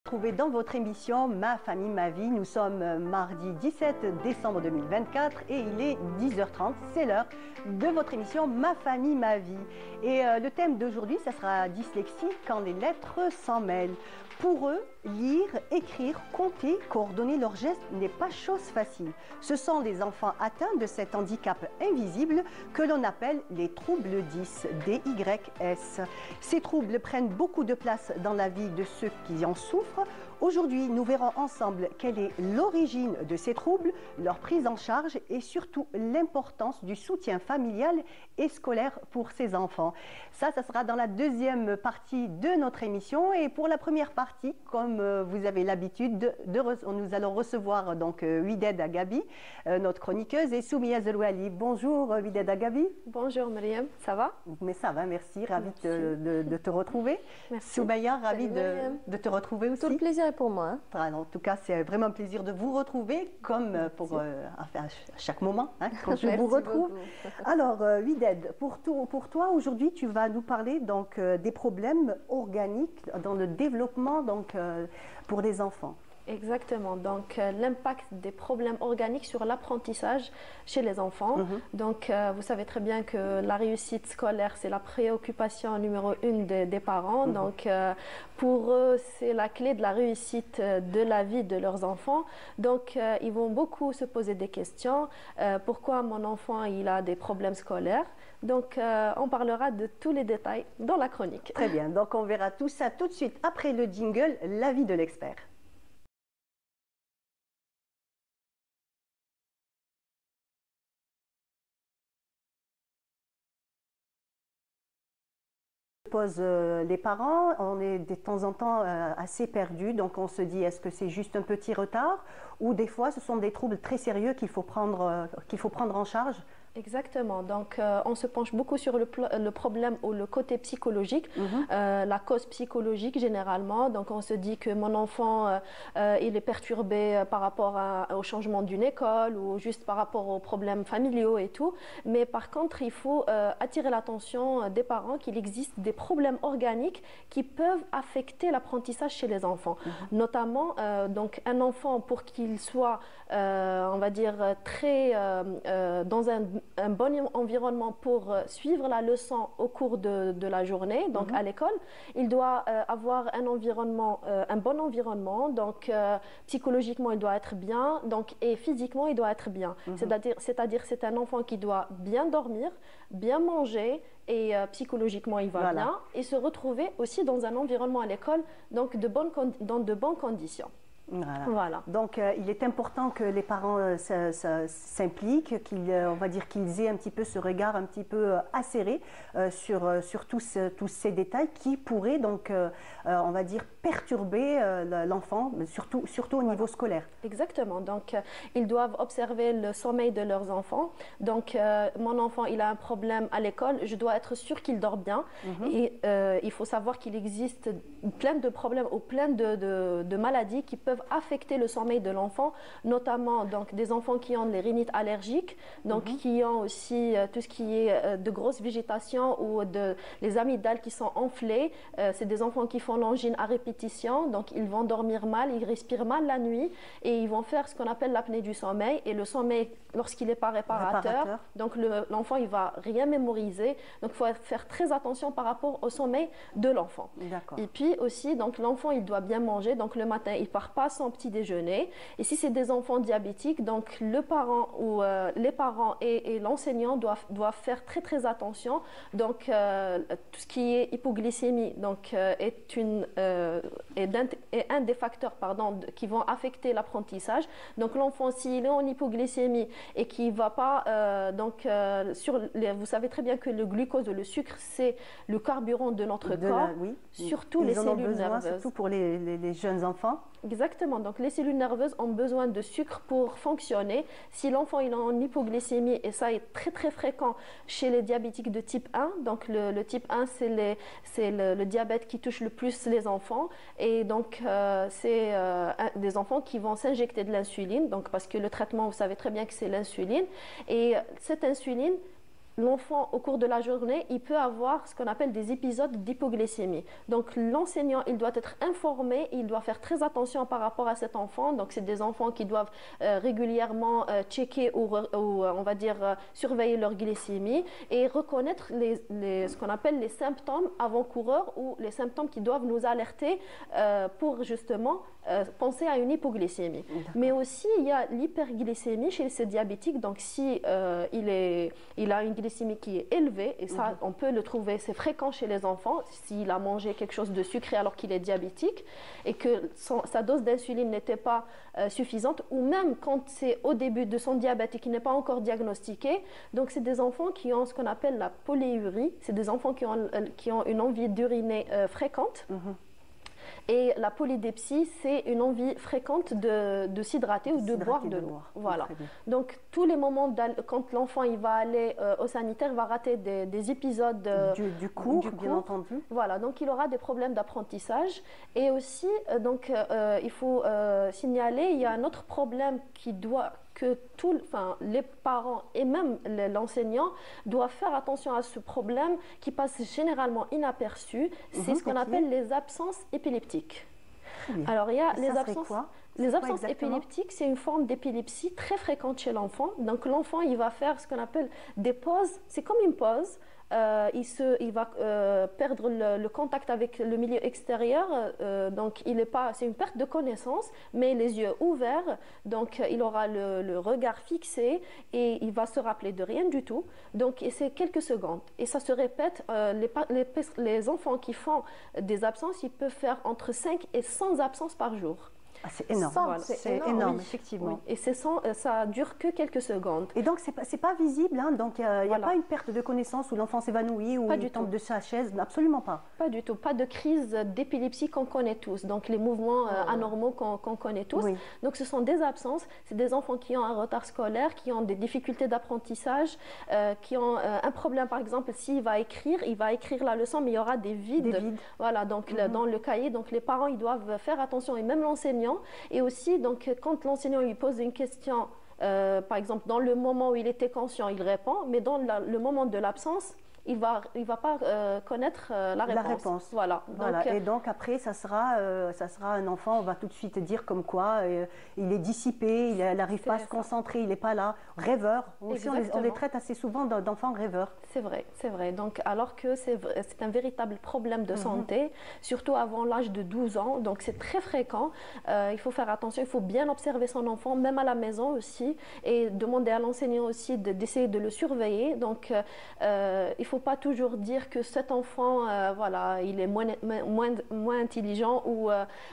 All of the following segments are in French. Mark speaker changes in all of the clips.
Speaker 1: Retrouvez dans votre émission Ma famille, ma vie. Nous sommes mardi 17 décembre 2024 et il est 10h30. C'est l'heure de votre émission Ma famille, ma vie. Et le thème d'aujourd'hui, ça sera dyslexie quand les lettres s'en mêlent. Pour eux, lire, écrire, compter, coordonner leurs gestes n'est pas chose facile. Ce sont les enfants atteints de cet handicap invisible que l'on appelle les troubles 10, DYS. Ces troubles prennent beaucoup de place dans la vie de ceux qui en souffrent. Aujourd'hui, nous verrons ensemble quelle est l'origine de ces troubles, leur prise en charge et surtout l'importance du soutien familial et scolaire pour ces enfants. Ça sera dans la deuxième partie de notre émission. Et pour la première partie, comme vous avez l'habitude, nous allons recevoir donc Wided Agabi, notre chroniqueuse, et Soumia Zelouali. Bonjour Wided Agabi.
Speaker 2: Bonjour Myriam, ça va?
Speaker 1: Mais ça va, merci, ravie de te retrouver.
Speaker 2: Merci.
Speaker 1: Soumia, ravie de te retrouver aussi.
Speaker 2: Tout le plaisir est pour moi.
Speaker 1: En tout cas, c'est vraiment un plaisir de vous retrouver, comme pour à chaque moment, quand je vous retrouve.
Speaker 2: Beaucoup.
Speaker 1: Alors, Wided, pour toi, aujourd'hui, tu vas nous parler donc, des problèmes organiques dans le développement pour les enfants.
Speaker 2: Exactement, donc l'impact des problèmes organiques sur l'apprentissage chez les enfants. Donc vous savez très bien que la réussite scolaire, c'est la préoccupation numéro une des parents. Donc pour eux, c'est la clé de la réussite de la vie de leurs enfants. Donc ils vont beaucoup se poser des questions. Pourquoi mon enfant il a des problèmes scolaires? Donc on parlera de tous les détails dans la chronique.
Speaker 1: Très bien, donc on verra tout ça tout de suite après le jingle, l'avis de l'expert. Les parents, on est de temps en temps assez perdus, donc on se dit est-ce que c'est juste un petit retard ou des fois ce sont des troubles très sérieux qu'il faut prendre en charge.
Speaker 2: Exactement, donc on se penche beaucoup sur le problème ou le côté psychologique, la cause psychologique généralement. Donc on se dit que mon enfant il est perturbé par rapport au changement d'une école ou juste par rapport aux problèmes familiaux et tout. Mais par contre il faut attirer l'attention des parents qu'il existe des problèmes organiques qui peuvent affecter l'apprentissage chez les enfants. Notamment donc un enfant pour qu'il soit on va dire très dans un bon environnement pour suivre la leçon au cours de la journée, donc à l'école, il doit avoir un environnement, un bon environnement, donc psychologiquement il doit être bien, donc et physiquement il doit être bien. C'est-à-dire c'est un enfant qui doit bien dormir, bien manger et psychologiquement il va bien et se retrouver aussi dans un environnement à l'école, donc dans de bonnes conditions.
Speaker 1: Voilà. Donc, il est important que les parents s'impliquent, on va dire qu'ils aient un petit peu ce regard un petit peu acéré sur tous ces détails qui pourraient donc, on va dire, perturber l'enfant, surtout au niveau scolaire.
Speaker 2: Exactement. Donc, ils doivent observer le sommeil de leurs enfants. Donc, mon enfant, il a un problème à l'école, je dois être sûre qu'il dort bien. Et il faut savoir qu'il existe plein de problèmes ou plein de maladies qui peuvent affecter le sommeil de l'enfant, notamment donc des enfants qui ont les rhinites allergiques, donc qui ont aussi tout ce qui est de grosse végétation ou les amygdales qui sont enflées. C'est des enfants qui font l'angine à répétition, donc ils vont dormir mal, ils respirent mal la nuit et ils vont faire ce qu'on appelle l'apnée du sommeil. Et le sommeil, lorsqu'il n'est pas réparateur, donc l'enfant il va rien mémoriser. Donc il faut faire très attention par rapport au sommeil de l'enfant. Et puis aussi, donc l'enfant il doit bien manger, donc le matin il part pas sans petit déjeuner. Et si c'est des enfants diabétiques, donc le parent ou les parents et l'enseignant doivent faire très attention. Donc tout ce qui est hypoglycémie donc est un des facteurs qui vont affecter l'apprentissage. Donc l'enfant s'il est en hypoglycémie et qui va pas vous savez très bien que le glucose ou le sucre c'est le carburant de notre corps, surtout les cellules nerveuses.
Speaker 1: Surtout pour les jeunes enfants.
Speaker 2: Exactement, donc les cellules nerveuses ont besoin de sucre pour fonctionner. Si l'enfant il est en hypoglycémie, et ça est très fréquent chez les diabétiques de type 1, donc le type 1 c'est le diabète qui touche le plus les enfants, et donc c'est des enfants qui vont s'injecter de l'insuline, donc parce que le traitement vous savez très bien que c'est l'insuline, et cette insuline l'enfant, au cours de la journée, il peut avoir ce qu'on appelle des épisodes d'hypoglycémie. Donc, l'enseignant, il doit être informé, il doit faire très attention par rapport à cet enfant. Donc, c'est des enfants qui doivent régulièrement checker ou on va dire, surveiller leur glycémie et reconnaître ce qu'on appelle les symptômes avant-coureurs ou les symptômes qui doivent nous alerter pour justement penser à une hypoglycémie. Mais aussi, il y a l'hyperglycémie chez ces diabétiques. Donc, si il a une glycémie qui est élevée, et ça, on peut le trouver, c'est fréquent chez les enfants, s'il a mangé quelque chose de sucré alors qu'il est diabétique et que sa dose d'insuline n'était pas suffisante, ou même quand c'est au début de son diabète et qui n'est pas encore diagnostiqué. Donc, c'est des enfants qui ont ce qu'on appelle la polyurie. C'est des enfants qui ont une envie d'uriner fréquente. Et la polydipsie, c'est une envie fréquente de s'hydrater ou de boire de l'eau. Voilà. Donc, tous les moments, quand l'enfant il va aller au sanitaire, il va rater des épisodes
Speaker 1: du cours, bien entendu.
Speaker 2: Voilà, donc il aura des problèmes d'apprentissage. Et aussi, il faut signaler, il y a un autre problème que les parents et même l'enseignant doivent faire attention à ce problème qui passe généralement inaperçu. C'est ce qu'on appelle les absences épileptiques. Alors, il y a les absences épileptiques, c'est une forme d'épilepsie très fréquente chez l'enfant. Donc, l'enfant, il va faire ce qu'on appelle des pauses. C'est comme une pause. Il va perdre le contact avec le milieu extérieur, donc c'est une perte de connaissance, mais les yeux ouverts, donc il aura le regard fixé et il va se rappeler de rien du tout. Donc c'est quelques secondes et ça se répète. Les enfants qui font des absences, ils peuvent faire entre 5 et 100 absences par jour.
Speaker 1: Ah, c'est énorme, c'est énorme, oui. Effectivement.
Speaker 2: Oui. Et ça dure que quelques secondes.
Speaker 1: Et donc, c'est pas visible, hein? Donc il n'y a pas une perte de connaissance où l'enfant s'évanouit ou il tombe de sa chaise, absolument pas.
Speaker 2: Pas du tout, pas de crise d'épilepsie qu'on connaît tous, donc les mouvements anormaux qu'on connaît tous. Oui. Donc ce sont des absences, c'est des enfants qui ont un retard scolaire, qui ont des difficultés d'apprentissage, qui ont un problème, par exemple, s'il va écrire la leçon, mais il y aura des vides. Voilà, donc dans le cahier, donc les parents, ils doivent faire attention, et même l'enseignant. Et aussi, donc, quand l'enseignant lui pose une question, par exemple, dans le moment où il était conscient, il répond, mais dans le moment de l'absence, il va pas connaître la réponse. Voilà.
Speaker 1: Donc, et donc après, ça sera un enfant, on va tout de suite dire comme quoi il est dissipé, il n'arrive pas à se concentrer, il n'est pas là. Rêveur. Aussi, on les traite assez souvent d'enfants rêveurs.
Speaker 2: C'est vrai. Donc, alors que c'est un véritable problème de santé, surtout avant l'âge de 12 ans. Donc, c'est très fréquent. Il faut faire attention, il faut bien observer son enfant, même à la maison aussi, et demander à l'enseignant aussi d'essayer de le surveiller. Donc, il faut pas toujours dire que cet enfant, il est moins intelligent ou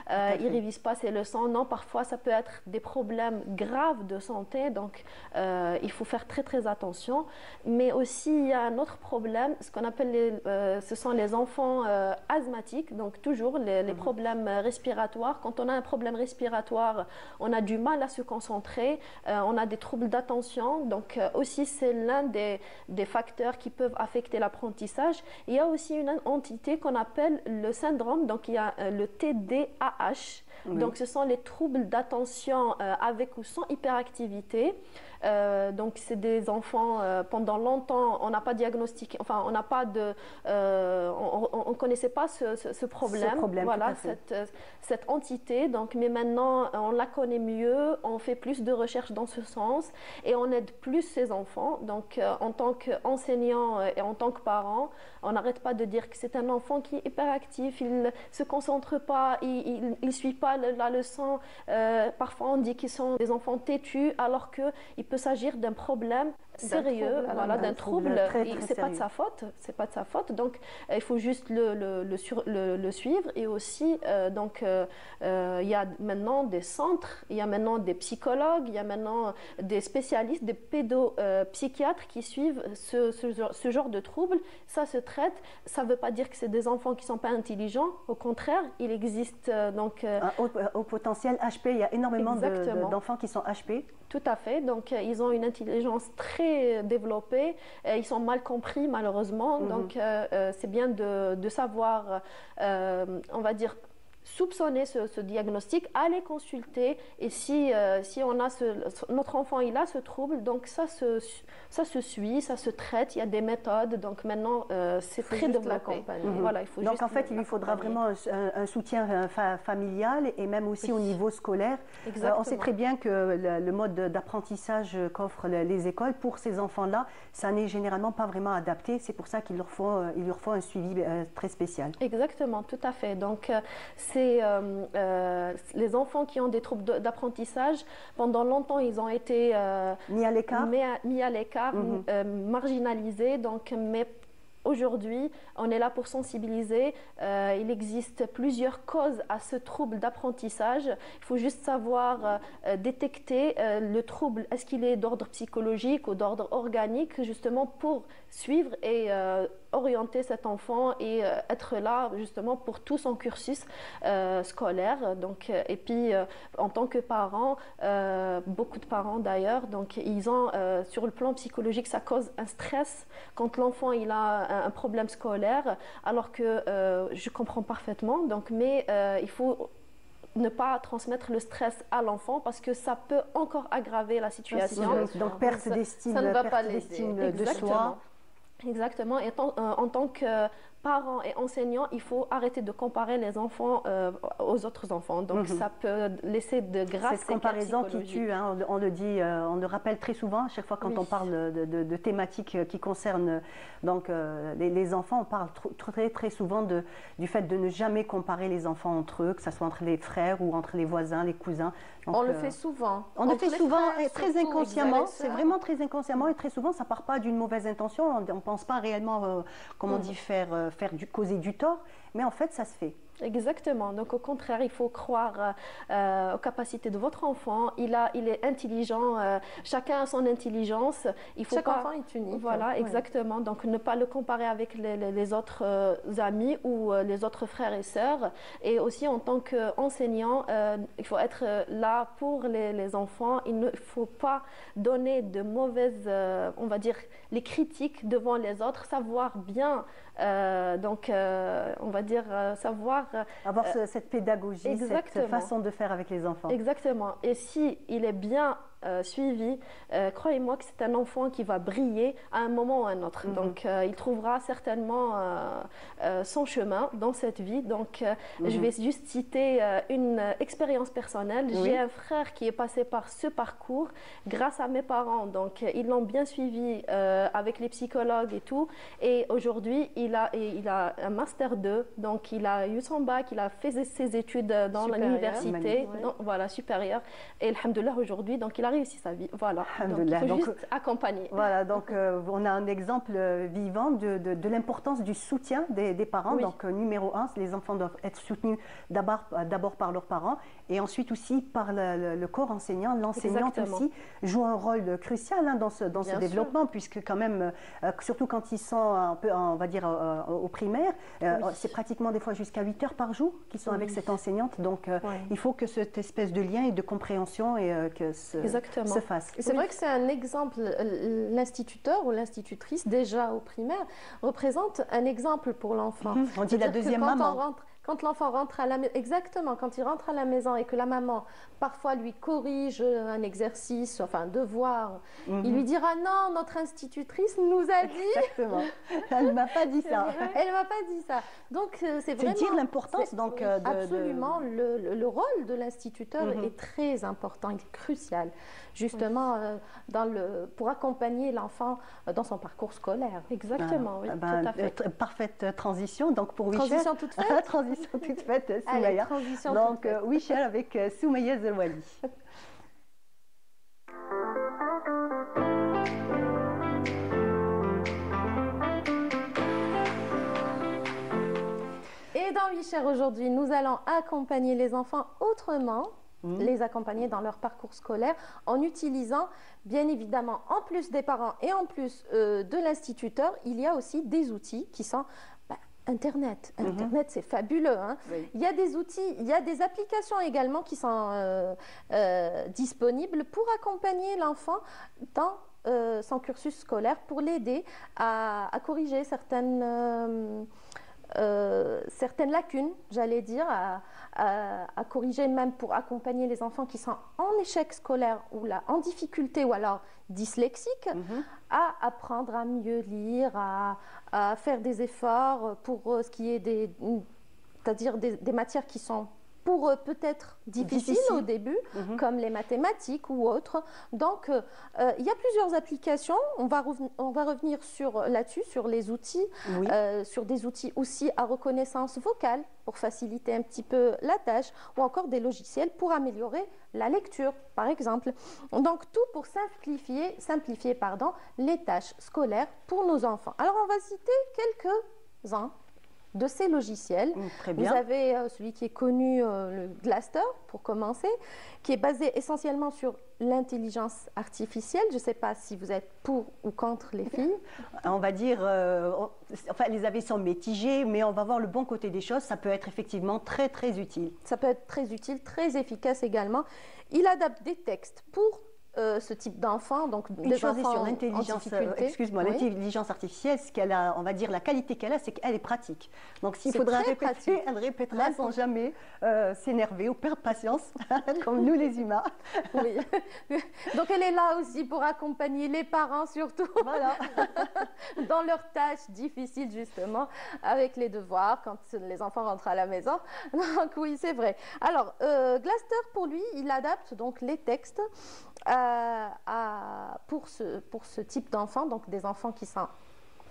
Speaker 2: il révise pas ses leçons. Non, parfois ça peut être des problèmes graves de santé, donc il faut faire très très attention. Mais aussi il y a un autre problème, ce qu'on appelle ce sont les enfants asthmatiques, donc toujours les problèmes respiratoires. Quand on a un problème respiratoire, on a du mal à se concentrer, on a des troubles d'attention, donc aussi c'est l'un des facteurs qui peuvent affecter l'apprentissage. Il y a aussi une entité qu'on appelle le syndrome, donc il y a le TDAH. Oui. Donc ce sont les troubles d'attention avec ou sans hyperactivité. Donc c'est des enfants, pendant longtemps, on n'a pas diagnostiqué, enfin on n'a pas on connaissait pas ce problème. Voilà, cette entité. Donc, mais maintenant, on la connaît mieux, on fait plus de recherches dans ce sens et on aide plus ces enfants. Donc, en tant qu'enseignant et en tant que parent, on n'arrête pas de dire que c'est un enfant qui est hyperactif, il ne se concentre pas, il ne suit pas la leçon. Parfois, on dit qu'ils sont des enfants têtus, alors qu'il peut s'agir d'un problème sérieux, d'un trouble. C'est pas de sa faute, c'est pas de sa faute. Donc, il faut juste le suivre. Et aussi, il y a maintenant des centres, il y a maintenant des psychologues, il y a maintenant des spécialistes, des pédopsychiatres qui suivent ce genre de troubles. Ça se traite. Ça ne veut pas dire que c'est des enfants qui ne sont pas intelligents. Au contraire, il existe un
Speaker 1: au potentiel HP. Il y a énormément d'enfants qui sont HP.
Speaker 2: Tout à fait. Donc, ils ont une intelligence très développée. Ils sont mal compris, malheureusement. Donc, c'est bien de savoir, on va dire, soupçonner ce diagnostic, aller consulter et si on a notre enfant il a ce trouble, donc ça se suit, ça se traite, il y a des méthodes, donc maintenant c'est très développé. Voilà, il faut
Speaker 1: donc
Speaker 2: juste
Speaker 1: en fait il lui faudra vraiment un soutien familial et même aussi au niveau scolaire. On sait très bien que le mode d'apprentissage qu'offrent les écoles pour ces enfants-là, ça n'est généralement pas vraiment adapté, c'est pour ça qu'il leur faut un suivi très spécial.
Speaker 2: Exactement, tout à fait. Donc c'est les enfants qui ont des troubles d'apprentissage, pendant longtemps, ils ont été
Speaker 1: mis à l'écart,
Speaker 2: marginalisés. Donc, mais aujourd'hui, on est là pour sensibiliser. Il existe plusieurs causes à ce trouble d'apprentissage. Il faut juste savoir détecter le trouble. Est-ce qu'il est d'ordre psychologique ou d'ordre organique, justement pour suivre et orienter cet enfant et être là justement pour tout son cursus scolaire. Donc, et puis, en tant que parent, beaucoup de parents d'ailleurs, donc ils ont sur le plan psychologique, ça cause un stress quand l'enfant il a un problème scolaire, alors que je comprends parfaitement. Donc, mais il faut ne pas transmettre le stress à l'enfant parce que ça peut encore aggraver la situation.
Speaker 1: Donc perte d'estime de soi.
Speaker 2: Exactement. Et en tant que parents et enseignants, il faut arrêter de comparer les enfants aux autres enfants. Donc, ça peut laisser de graves séquelles.
Speaker 1: Cette comparaison qui tue, hein, on le dit, on le rappelle très souvent, à chaque fois quand on parle de thématiques qui concernent donc, les enfants, on parle très souvent du fait de ne jamais comparer les enfants entre eux, que ce soit entre les frères ou entre les voisins, les cousins.
Speaker 2: Donc, on le fait souvent.
Speaker 1: On le fait souvent et très inconsciemment. C'est vraiment très inconsciemment et très souvent, ça ne part pas d'une mauvaise intention. On ne pense pas réellement, comme on dit, causer du tort, mais en fait, ça se fait.
Speaker 2: Exactement. Donc, au contraire, il faut croire aux capacités de votre enfant. Il est intelligent. Chacun a son intelligence.
Speaker 3: Chaque enfant est unique.
Speaker 2: Voilà, exactement. Donc, ne pas le comparer avec les autres amis ou les autres frères et sœurs. Et aussi, en tant qu'enseignant, il faut être là pour les enfants. Il ne faut pas donner de mauvaises, on va dire, les critiques devant les autres. Savoir bien, on va dire, savoir
Speaker 1: avoir cette pédagogie, cette façon de faire avec les enfants.
Speaker 2: Exactement. Et si il est bien suivi, croyez-moi que c'est un enfant qui va briller à un moment ou à un autre. Donc, il trouvera certainement son chemin dans cette vie. Donc, je vais juste citer une expérience personnelle. J'ai un frère qui est passé par ce parcours grâce à mes parents. Donc, ils l'ont bien suivi avec les psychologues et tout. Et aujourd'hui, il a un Master 2. Donc, il a eu son bac, il a fait ses études dans l'université, voilà, supérieure. Et alhamdoulilah, aujourd'hui, donc il a réussi sa vie. Voilà. Donc, il faut juste accompagner.
Speaker 1: Voilà, donc on a un exemple vivant de l'importance du soutien des parents. Donc, numéro 1, les enfants doivent être soutenus d'abord par leurs parents et ensuite aussi par le corps enseignant. L'enseignante aussi joue un rôle crucial dans ce développement, puisque quand même, surtout quand ils sont un peu, on va dire, au primaire, c'est pratiquement des fois jusqu'à 8 heures par jour qu'ils sont avec cette enseignante. Donc, il faut que cette espèce de lien et de compréhension se fasse.
Speaker 3: C'est vrai que c'est un exemple, l'instituteur ou l'institutrice, déjà au primaire, représente un exemple pour l'enfant.
Speaker 1: On dit la deuxième maman.
Speaker 3: Quand l'enfant rentre à la maison, exactement, quand il rentre à la maison et que la maman parfois lui corrige un exercice, enfin un devoir, il lui dira non, notre institutrice nous a dit.
Speaker 1: Exactement. Elle ne m'a pas dit ça.
Speaker 3: Elle ne m'a pas dit ça. Donc c'est vraiment.
Speaker 1: C'est dire l'importance donc.
Speaker 3: Absolument, le rôle de l'instituteur est très important, il est crucial, justement pour accompagner l'enfant dans son parcours scolaire.
Speaker 2: Exactement, oui, tout à fait.
Speaker 1: Parfaite transition donc pour Wichel.
Speaker 3: Transition toute faite.
Speaker 1: Transition toute faite, Soumaya. Donc Wichel avec Soumaya Zelwali.
Speaker 3: Et dans Wichel aujourd'hui, nous allons accompagner les enfants autrement. Les accompagner dans leur parcours scolaire en utilisant, bien évidemment, en plus des parents et en plus de l'instituteur, il y a aussi des outils qui sont Internet. Internet, c'est fabuleux. Hein. Il y a des outils, il y a des applications également qui sont disponibles pour accompagner l'enfant dans son cursus scolaire, pour l'aider à corriger certaines certaines lacunes, j'allais dire, à corriger, même pour accompagner les enfants qui sont en échec scolaire ou là, en difficulté ou alors dyslexiques, à apprendre à mieux lire, à faire des efforts pour ce qui est c'est-à-dire des matières qui sont pour eux peut-être difficiles au début, comme les mathématiques ou autres. Donc, il y a plusieurs applications. On va revenir là-dessus, sur les outils, sur des outils aussi à reconnaissance vocale pour faciliter un petit peu la tâche, ou encore des logiciels pour améliorer la lecture, par exemple. Donc, tout pour simplifier les tâches scolaires pour nos enfants. Alors, on va citer quelques-uns de ces logiciels.
Speaker 1: Très bien.
Speaker 3: Vous avez celui qui est connu, le Glaster, pour commencer, qui est basé essentiellement sur l'intelligence artificielle. Je ne sais pas si vous êtes pour ou contre les filles.
Speaker 1: On va dire, enfin les avis sont mitigés, mais on va voir le bon côté des choses. Ça peut être effectivement très très utile.
Speaker 3: Ça peut être très utile, très efficace également. Il adapte des textes pour ce type d'enfants, donc des enfants
Speaker 1: sur l'intelligence, excuse-moi, l'intelligence artificielle, ce qu'elle a, on va dire, la qualité qu'elle a, c'est qu'elle est pratique. Donc s'il faudra répéter, elle répétera sans jamais s'énerver ou perdre patience, comme nous les humains.
Speaker 3: Oui. Donc elle est là aussi pour accompagner les parents surtout,
Speaker 1: voilà,
Speaker 3: dans leurs tâches difficiles justement, avec les devoirs quand les enfants rentrent à la maison. Donc oui, c'est vrai. Alors Glaster, pour lui, il adapte donc les textes pour ce type d'enfants, donc des enfants qui sont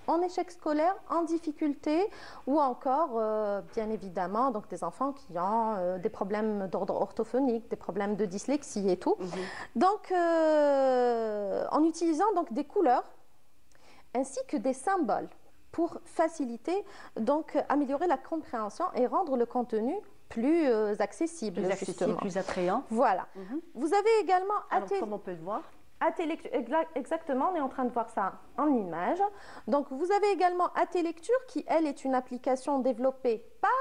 Speaker 3: en échec scolaire, en difficulté, ou encore, bien évidemment, donc des enfants qui ont des problèmes d'ordre orthophonique, des problèmes de dyslexie et tout. Donc, en utilisant donc des couleurs ainsi que des symboles pour faciliter, donc améliorer la compréhension et rendre le contenu plus accessible,
Speaker 1: plus attrayant.
Speaker 3: Voilà. Vous avez également...
Speaker 1: Alors, comme on peut le voir,
Speaker 3: exactement, on est en train de voir ça en image. Donc, vous avez également AT Lecture qui, elle, est une application développée par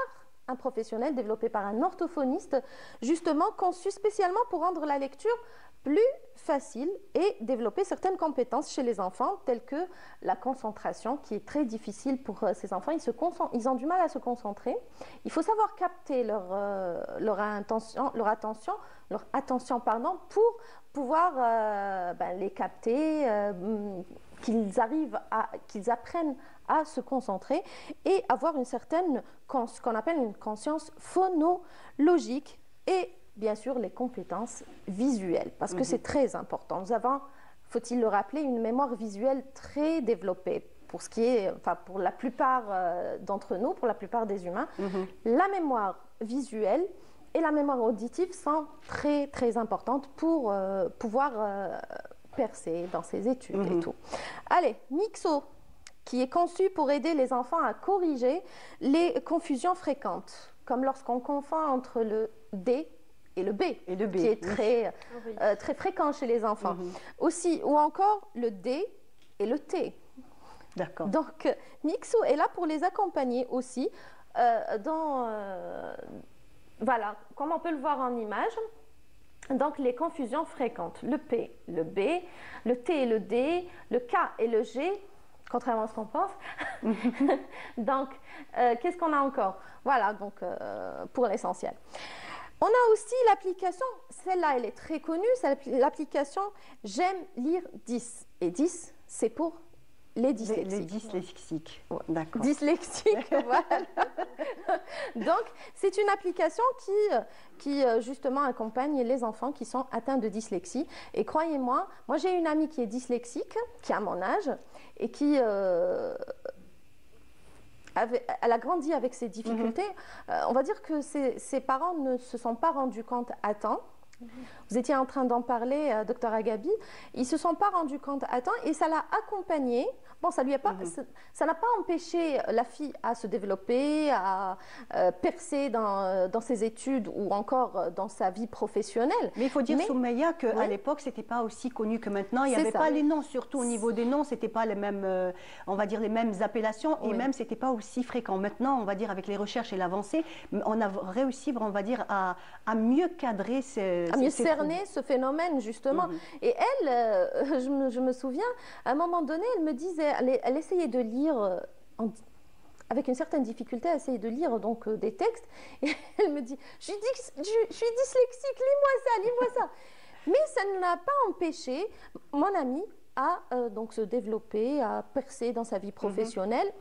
Speaker 3: un professionnel, développée par un orthophoniste, justement conçue spécialement pour rendre la lecture plus facile et développer certaines compétences chez les enfants, telles que la concentration, qui est très difficile pour ces enfants. Ils ont du mal à se concentrer. Il faut savoir capter leur attention, pour pouvoir les capter, qu'ils apprennent à se concentrer et avoir ce qu'on appelle une conscience phonologique et bien sûr les compétences visuelles, parce que c'est très important. Nous avons, faut-il le rappeler, une mémoire visuelle très développée pour ce qui est, enfin pour la plupart d'entre nous, pour la plupart des humains. La mémoire visuelle et la mémoire auditive sont très très importantes pour pouvoir percer dans ses études et tout. Allez, Mixo, qui est conçu pour aider les enfants à corriger les confusions fréquentes, comme lorsqu'on confond entre le D et le B, qui est très fréquent chez les enfants. Aussi, ou encore le D et le T.
Speaker 1: D'accord.
Speaker 3: Donc, Mixo est là pour les accompagner aussi voilà, comme on peut le voir en image. Donc, les confusions fréquentes, le P, le B, le T et le D, le K et le G, contrairement à ce qu'on pense. Donc, qu'est-ce qu'on a encore? Voilà, donc, pour l'essentiel. On a aussi l'application, celle-là, elle est très connue, c'est l'application J'aime lire 10. Et 10, c'est pour les dyslexiques.
Speaker 1: Les dyslexiques, d'accord.
Speaker 3: Dyslexiques, voilà. Donc, c'est une application qui justement accompagne les enfants qui sont atteints de dyslexie. Et croyez-moi, moi j'ai une amie qui est dyslexique, qui a mon âge, et qui... elle a grandi avec ces difficultés. On va dire que ses parents ne se sont pas rendus compte à temps. Vous étiez en train d'en parler, docteur Agabi. Ils ne se sont pas rendus compte à temps et ça l'a accompagnée. Bon, ça n'a pas empêché la fille à se développer, à percer dans ses études ou encore dans sa vie professionnelle.
Speaker 1: Mais il faut dire, Soumeya, qu'à l'époque, ce n'était pas aussi connu que maintenant. Il n'y avait pas les noms, surtout au niveau des noms, ce n'était pas les mêmes, on va dire, les mêmes appellations et même, ce n'était pas aussi fréquent. Maintenant, on va dire, avec les recherches et l'avancée, on a réussi, on va dire, à mieux cadrer
Speaker 3: à mieux cerner ce phénomène, justement. Et elle, je me souviens, à un moment donné, elle me disait, elle essayait de lire avec une certaine difficulté à essayer de lire donc des textes. Et elle me dit, je suis dyslexique, lis-moi ça. Mais ça ne l'a pas empêché, mon amie, à donc se développer, à percer dans sa vie professionnelle.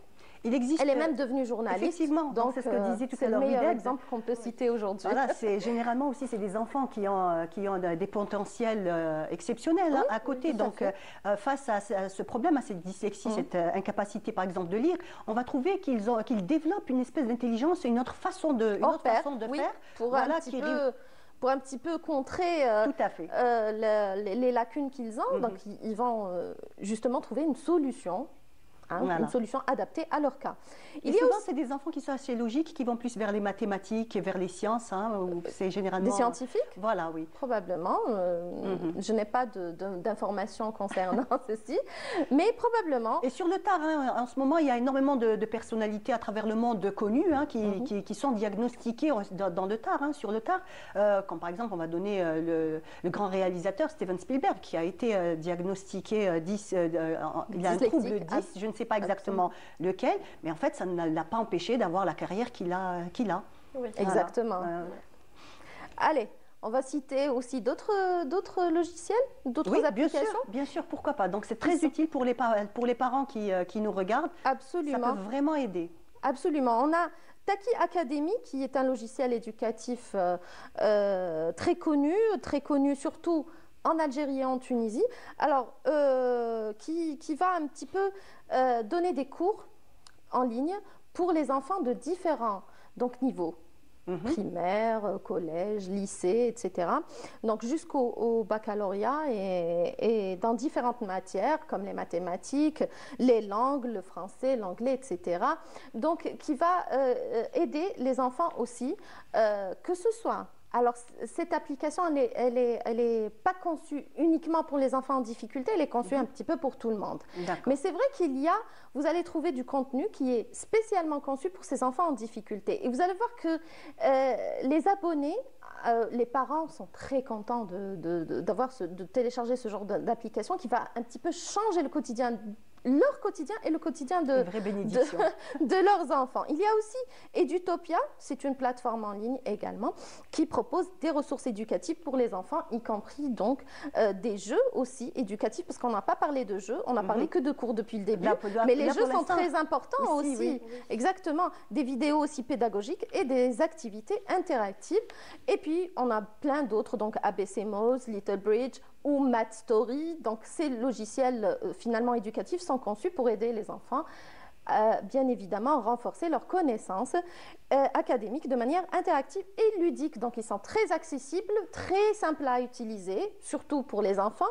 Speaker 1: Il existe,
Speaker 3: elle est même devenue journaliste.
Speaker 1: Effectivement, donc c'est ce que disait tout à l'heure.
Speaker 3: C'est le meilleur exemple qu'on peut citer aujourd'hui.
Speaker 1: Voilà, généralement aussi, c'est des enfants qui ont des potentiels exceptionnels
Speaker 3: oui,
Speaker 1: à côté. Donc, face à ce problème, à cette dyslexie, cette incapacité, par exemple, de lire, on va trouver qu'ils développent une espèce d'intelligence, une autre façon de faire.
Speaker 3: Pour pour un petit peu contrer les lacunes qu'ils ont. Donc, ils vont justement trouver une solution. Une solution adaptée à leur cas.
Speaker 1: Souvent, c'est des enfants qui sont assez logiques, qui vont plus vers les mathématiques et vers les sciences. C'est généralement...
Speaker 3: Des scientifiques?
Speaker 1: Voilà, oui.
Speaker 3: Probablement. Je n'ai pas d'informations concernant ceci, mais probablement.
Speaker 1: Et sur le tard, en ce moment, il y a énormément de personnalités à travers le monde connues qui sont diagnostiquées dans le tard, sur le tard. Comme par exemple, on va donner le grand réalisateur Steven Spielberg, qui a été diagnostiqué il a un trouble 10, je ne sais pas exactement lequel, mais en fait, ça ne l'a pas empêché d'avoir la carrière qu'il a.
Speaker 3: Oui. Exactement. Allez, on va citer aussi d'autres logiciels, d'autres applications.
Speaker 1: Bien sûr, pourquoi pas. Donc, c'est très utile pour les parents qui nous regardent.
Speaker 3: Absolument.
Speaker 1: Ça peut vraiment aider.
Speaker 3: Absolument. On a Taki Academy, qui est un logiciel éducatif très connu surtout en Algérie et en Tunisie, alors qui va un petit peu donner des cours en ligne pour les enfants de différents niveaux, primaire, collège, lycée, etc. Donc jusqu'au baccalauréat et dans différentes matières comme les mathématiques, les langues, le français, l'anglais, etc. Donc qui va aider les enfants aussi, que ce soit... Alors, cette application, elle est pas conçue uniquement pour les enfants en difficulté, elle est conçue un petit peu pour tout le monde. Mais c'est vrai vous allez trouver du contenu qui est spécialement conçu pour ces enfants en difficulté. Et vous allez voir que les abonnés, les parents sont très contents de télécharger ce genre d'application qui va un petit peu changer le quotidien, leur quotidien et le quotidien de leurs enfants. Il y a aussi Edutopia, c'est une plateforme en ligne également qui propose des ressources éducatives pour les enfants, y compris donc des jeux aussi éducatifs, parce qu'on n'a pas parlé de jeux, on n'a parlé que de cours depuis le début, mais les jeux sont très importants aussi. Oui. Exactement, des vidéos aussi pédagogiques et des activités interactives. Et puis on a plein d'autres, donc ABC Moz, Little Bridge ou Math Story. Donc ces logiciels finalement éducatifs sont conçus pour aider les enfants bien évidemment renforcer leurs connaissances académiques de manière interactive et ludique. Donc ils sont très accessibles, très simples à utiliser, surtout pour les enfants.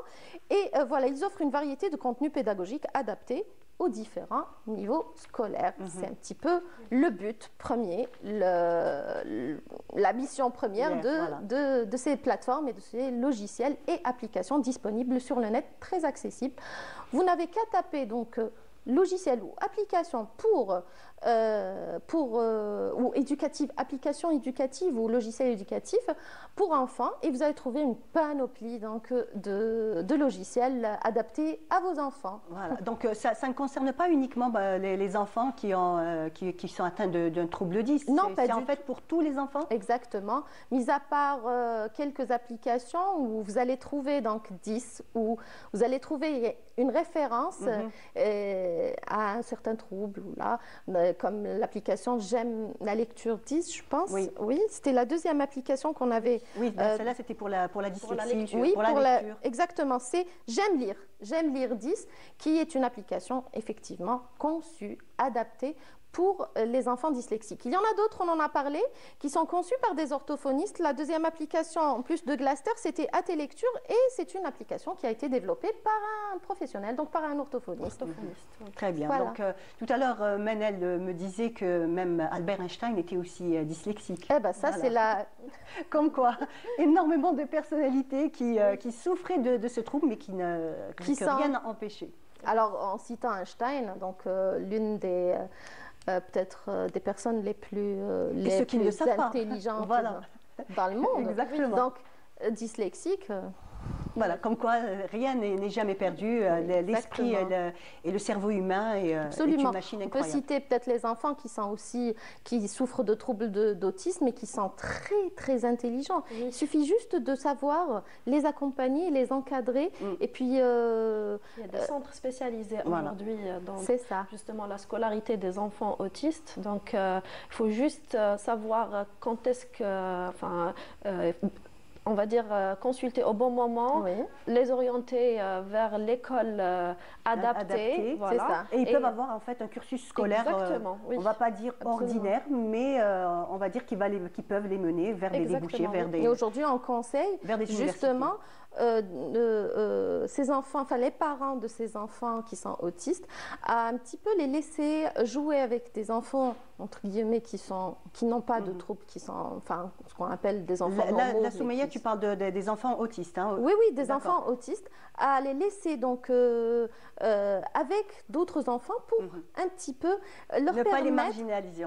Speaker 3: Et voilà, ils offrent une variété de contenus pédagogiques adaptés aux différents niveaux scolaires. C'est un petit peu le but premier, la mission première de ces plateformes et de ces logiciels et applications disponibles sur le net, très accessibles. Vous n'avez qu'à taper donc logiciel ou application ou éducative, application éducative ou logiciel éducatif pour enfants, et vous allez trouver une panoplie donc, de logiciels adaptés à vos enfants.
Speaker 1: Voilà. Donc ça ne concerne pas uniquement les enfants qui sont atteints d'un trouble 10.
Speaker 3: Non,
Speaker 1: c'est en fait pour tous les enfants.
Speaker 3: Exactement. Mis à part quelques applications où vous allez trouver donc 10, où vous allez trouver une référence à un certain trouble, comme l'application J'aime la lecture 10, je pense. Oui, c'était la deuxième application qu'on avait.
Speaker 1: Oui, celle-là c'était pour la dyslexie.
Speaker 3: Pour la lecture. Oui, pour la lecture. Exactement, c'est J'aime lire 10, qui est une application effectivement conçue, adaptée pour les enfants dyslexiques. Il y en a d'autres, on en a parlé, qui sont conçus par des orthophonistes. La deuxième application, en plus de Glaster, c'était AT Lecture, et c'est une application qui a été développée par un professionnel, donc par un orthophoniste.
Speaker 1: Très bien. Voilà. Donc, tout à l'heure, Manel me disait que même Albert Einstein était aussi dyslexique.
Speaker 3: Eh bien, ça, c'est la...
Speaker 1: Comme quoi, énormément de personnalités qui souffraient de ce trouble, mais qui rien n'a empêché.
Speaker 3: Alors, en citant Einstein, donc l'une des... peut-être des personnes les plus intelligentes dans le monde.
Speaker 1: Exactement.
Speaker 3: Donc, dyslexique,
Speaker 1: Voilà, comme quoi rien n'est jamais perdu. L'esprit et le cerveau humain est une machine incroyable.
Speaker 3: On peut citer peut-être les enfants qui souffrent de troubles d'autisme et qui sont très, très intelligents. Oui. Il suffit juste de savoir les accompagner, les encadrer. Et puis... il y a
Speaker 2: des centres spécialisés aujourd'hui dans justement la scolarité des enfants autistes. Donc, il faut juste savoir quand est-ce que... on va dire consulter au bon moment, les orienter vers l'école adaptée.
Speaker 1: Voilà. Ça. Et ils peuvent avoir en fait un cursus scolaire, on ne va pas dire ordinaire, mais on va dire qu'ils peuvent les mener vers des débouchés, vers des...
Speaker 3: Et aujourd'hui, on conseille justement ces enfants, les parents de ces enfants qui sont autistes, à un petit peu les laisser jouer avec des enfants entre guillemets qui n'ont pas de troubles, qui sont ce qu'on appelle des enfants normaux.
Speaker 1: La Soumeya, tu parles des enfants autistes, hein?
Speaker 3: Oui, des enfants autistes, à les laisser donc avec d'autres enfants pour un petit peu leur permettre...
Speaker 1: pas les marginaliser.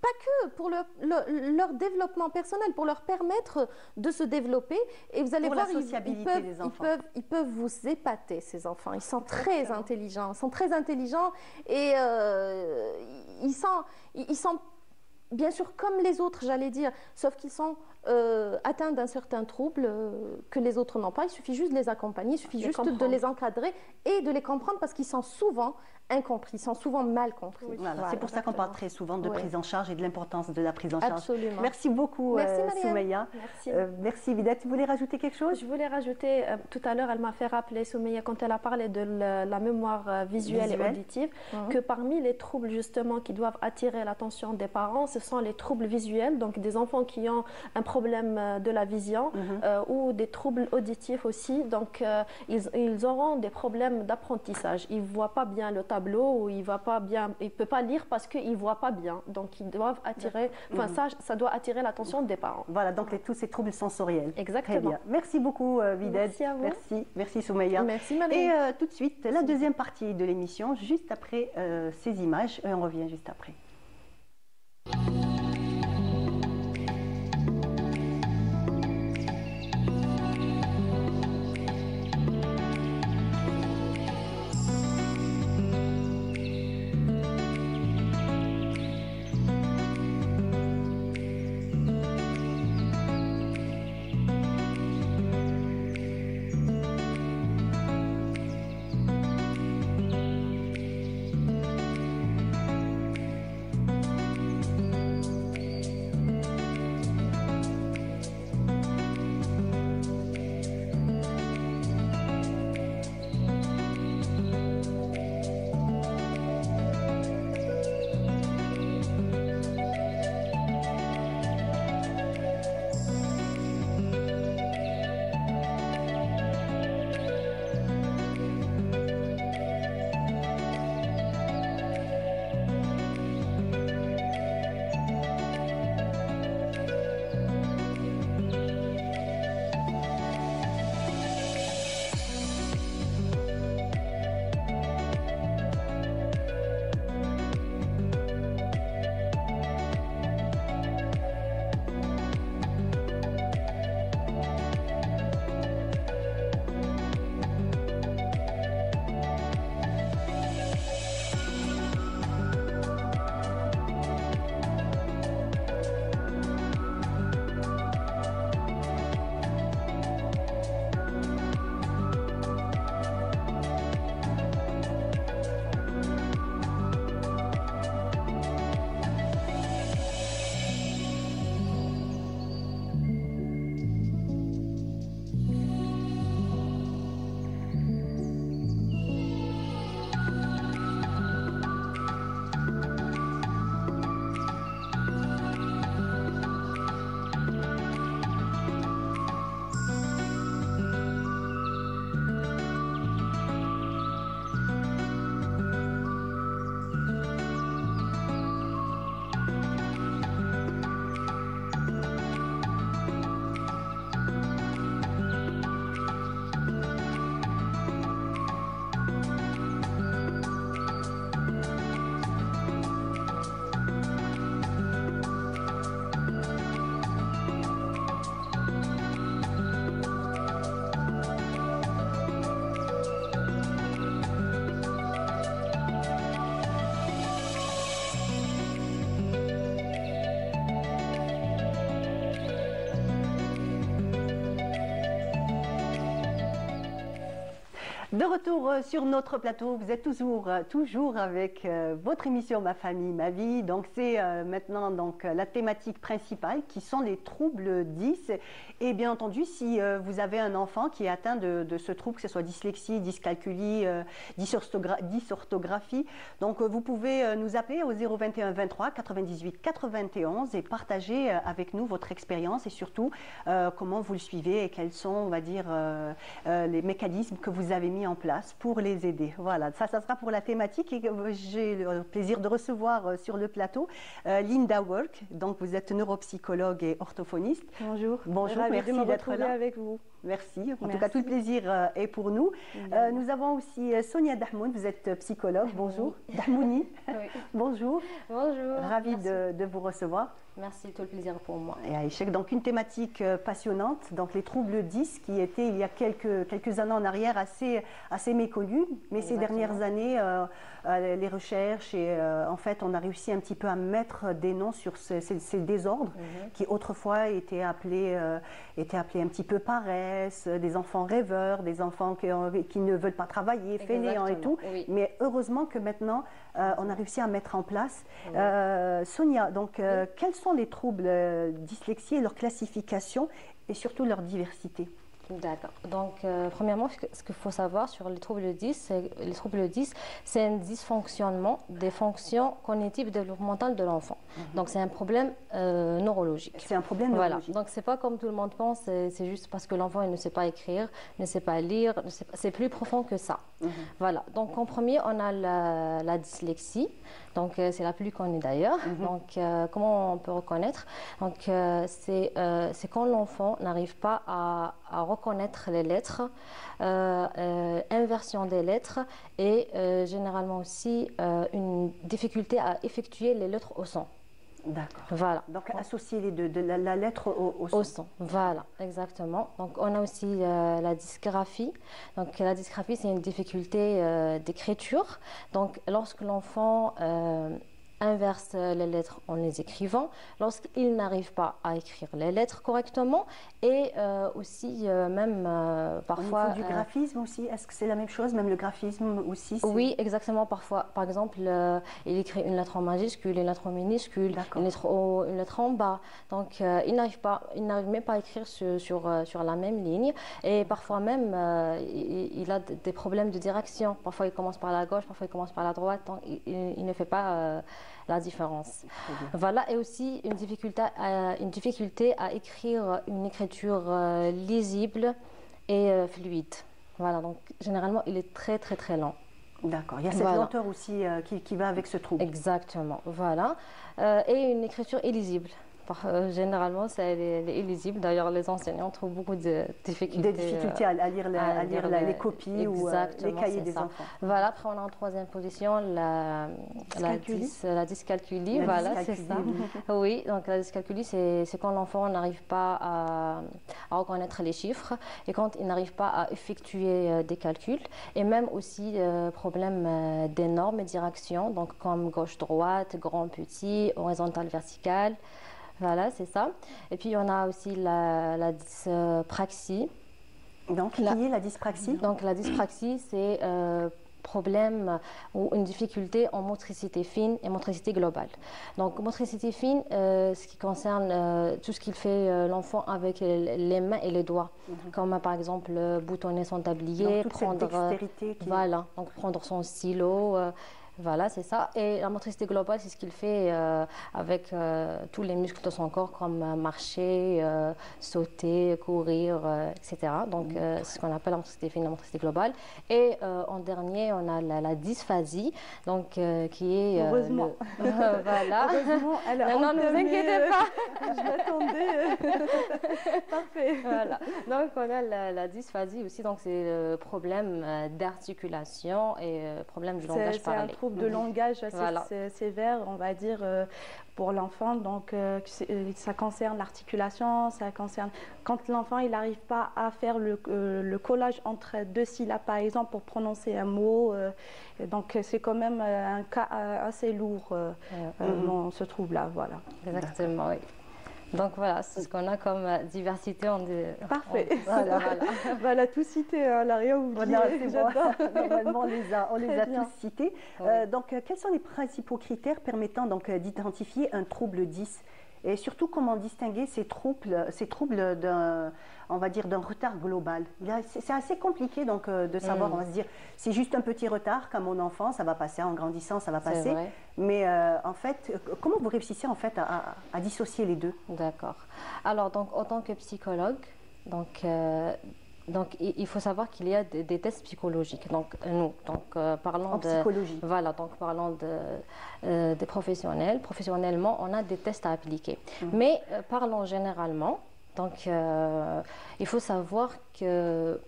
Speaker 3: Pas que, pour leur développement personnel, pour leur permettre de se développer. Et vous allez voir, ils peuvent vous épater, ces enfants. Ils sont très intelligents. Ils sont très intelligents et ils sont bien sûr comme les autres, j'allais dire, sauf qu'ils sont atteints d'un certain trouble que les autres n'ont pas. Il suffit juste de les accompagner, il suffit juste de les encadrer et de les comprendre parce qu'ils sont souvent incompris, sont souvent mal compris.
Speaker 1: Voilà, c'est pour ça qu'on parle très souvent de prise en charge et de l'importance de la prise en charge.
Speaker 3: Absolument.
Speaker 1: Merci beaucoup, Soumeya. Merci, Vida. Tu voulais rajouter quelque chose?
Speaker 2: Je voulais rajouter, tout à l'heure, elle m'a fait rappeler, Soumeya, quand elle a parlé de la mémoire visuelle et auditive, que parmi les troubles justement qui doivent attirer l'attention des parents, ce sont les troubles visuels, donc des enfants qui ont un problème de la vision ou des troubles auditifs aussi. Donc, ils auront des problèmes d'apprentissage. Ils ne voient pas bien le tableau ou il ne peut pas lire parce qu'il ne voit pas bien. Donc, ils doivent attirer, ça doit attirer l'attention des parents.
Speaker 1: Voilà, donc tous ces troubles sensoriels.
Speaker 2: Exactement.
Speaker 1: Très bien. Merci beaucoup, Vided.
Speaker 2: Merci à vous.
Speaker 1: Merci Soumeya.
Speaker 3: Merci, Marie.
Speaker 1: Et tout de suite, la deuxième partie de l'émission, juste après ces images. Et on revient juste après. De retour sur notre plateau, vous êtes toujours avec votre émission Ma famille, ma vie. Donc c'est maintenant la thématique principale qui sont les troubles 10. Et bien entendu, si vous avez un enfant qui est atteint de ce trouble, que ce soit dyslexie, dyscalculie, dysorthographie, donc vous pouvez nous appeler au 021 23 98 91 et partager avec nous votre expérience et surtout comment vous le suivez et quels sont, on va dire, les mécanismes que vous avez mis en place pour les aider. Voilà, ça sera pour la thématique et j'ai le plaisir de recevoir sur le plateau Linda Work. Donc vous êtes neuropsychologue et orthophoniste.
Speaker 4: Bonjour.
Speaker 1: Bonjour, merci
Speaker 4: de me
Speaker 1: d'être
Speaker 4: retrouver
Speaker 1: là
Speaker 4: avec vous.
Speaker 1: Merci. En tout cas, tout le plaisir est pour nous. Nous avons aussi Sonia Dahmoun, vous êtes psychologue. Bonjour. Dahmouni.
Speaker 5: Oui.
Speaker 1: Bonjour.
Speaker 5: Bonjour.
Speaker 1: Ravie de vous recevoir.
Speaker 5: Merci, tout le plaisir pour moi.
Speaker 1: Et Aïchek, donc une thématique passionnante, donc les troubles 10 qui étaient il y a quelques années en arrière assez méconnus, mais
Speaker 5: Exactement.
Speaker 1: Ces dernières années, les recherches et en fait on a réussi un petit peu à mettre des noms sur ces désordres qui autrefois étaient appelés un petit peu paresse, des enfants rêveurs, des enfants qui ne veulent pas travailler, fainéants et tout,
Speaker 5: oui.
Speaker 1: Mais heureusement que maintenant on a réussi à mettre en place.
Speaker 5: Oui.
Speaker 1: Sonia, donc quels sont les troubles dyslexie et leur classification et surtout leur diversité?
Speaker 5: D'accord. Donc, premièrement, ce qu'il faut savoir sur les troubles 10, c'est un dysfonctionnement des fonctions cognitives et développementales de l'enfant. Donc, c'est un problème neurologique.
Speaker 1: C'est un problème neurologique.
Speaker 5: Voilà. Donc, c'est pas comme tout le monde pense, c'est juste parce que l'enfant ne sait pas écrire, ne sait pas lire, c'est plus profond que ça. Voilà. Donc, en premier, on a la dyslexie. Donc, c'est la plus connue d'ailleurs. Donc, comment on peut reconnaître? Donc, c'est quand l'enfant n'arrive pas à reconnaître les lettres, inversion des lettres et généralement aussi une difficulté à effectuer les lettres au son.
Speaker 1: D'accord.
Speaker 5: Voilà.
Speaker 1: Donc associer les deux, de la lettre au son.
Speaker 5: Au son, voilà, exactement. Donc on a aussi la dysgraphie. Donc la dysgraphie, c'est une difficulté d'écriture. Donc lorsque l'enfant inverse les lettres en les écrivant, lorsqu'il n'arrive pas à écrire les lettres correctement et aussi même parfois...
Speaker 1: Au niveau du graphisme aussi, est-ce que c'est la même chose, même le graphisme aussi?
Speaker 5: Oui, exactement. Parfois, par exemple, il écrit une lettre en majuscule, une lettre en minuscule, une lettre haut, une lettre en bas. Donc, il n'arrive même pas à écrire sur la même ligne. Et parfois même, il a des problèmes de direction. Parfois, il commence par la gauche, parfois, il commence par la droite. Donc, il ne fait pas la différence. Voilà, et aussi une difficulté à écrire une écriture lisible et fluide. Voilà, donc généralement, il est très, très, très lent.
Speaker 1: D'accord, il y a cette lenteur aussi qui va avec ce trouble.
Speaker 5: Exactement, voilà. Et une écriture illisible. Généralement, c'est illisible. D'ailleurs, les enseignants trouvent beaucoup de difficultés.
Speaker 1: Des difficultés à lire les copies ou les cahiers des enfants.
Speaker 5: Voilà, après on a en troisième position la dyscalculie. Voilà, c'est ça. Oui, donc la dyscalculie, c'est quand l'enfant n'arrive pas à reconnaître les chiffres et quand il n'arrive pas à effectuer des calculs. Et même aussi problème des normes et direction, donc comme gauche-droite, grand-petit, horizontal, vertical. Voilà, c'est ça. Et puis, on a aussi la dyspraxie.
Speaker 1: Donc, qui est la dyspraxie?
Speaker 5: Donc, la dyspraxie, c'est problème ou une difficulté en motricité fine et motricité globale. Donc, motricité fine, ce qui concerne tout ce qu'il fait l'enfant avec les mains et les doigts. Comme, par exemple, boutonner son tablier,
Speaker 1: donc, toute cette dextérité qui...
Speaker 5: Voilà, donc prendre son stylo... Voilà, c'est ça. Et la motricité globale, c'est ce qu'il fait avec tous les muscles de son corps, comme marcher, sauter, courir, etc. Donc, c'est ce qu'on appelle la motricité fine, la motricité globale. Et en dernier, on a la dysphasie, donc qui est...
Speaker 4: Heureusement.
Speaker 5: Voilà.
Speaker 4: Heureusement,
Speaker 5: non, ne vous inquiétez pas.
Speaker 4: Je m'attendais. Parfait.
Speaker 5: Voilà. Donc, on a la dysphasie aussi, donc c'est le problème d'articulation et problème du langage parlé.
Speaker 4: De langage assez sévère, on va dire, pour l'enfant. Donc, ça concerne l'articulation, ça concerne quand l'enfant il n'arrive pas à faire le collage entre deux syllabes, par exemple, pour prononcer un mot. Donc, c'est quand même un cas assez lourd, ce trouble-là. Voilà.
Speaker 5: Exactement, oui. Donc voilà, c'est ce qu'on a comme diversité.
Speaker 1: Parfait.
Speaker 4: Voilà. On a tout cité, elle n'a rien oublié.
Speaker 1: Normalement, on les a tous cités.
Speaker 5: Oui.
Speaker 1: Donc, quels sont les principaux critères permettant donc d'identifier un trouble 10? Et surtout, comment distinguer ces troubles d'un, on va dire, d'un retard global? C'est assez compliqué donc de savoir. On va se dire, c'est juste un petit retard, comme mon enfant, ça va passer, en grandissant, ça va passer.
Speaker 5: Vrai.
Speaker 1: Mais en fait, comment vous réussissez en fait à dissocier les deux?
Speaker 5: D'accord. Alors, donc, en tant que psychologue, donc, il faut savoir qu'il y a des tests psychologiques. Donc, nous, parlons
Speaker 1: en psychologie.
Speaker 5: Voilà, donc parlons des professionnels. Professionnellement, on a des tests à appliquer. Mais parlons généralement. Donc, il faut savoir que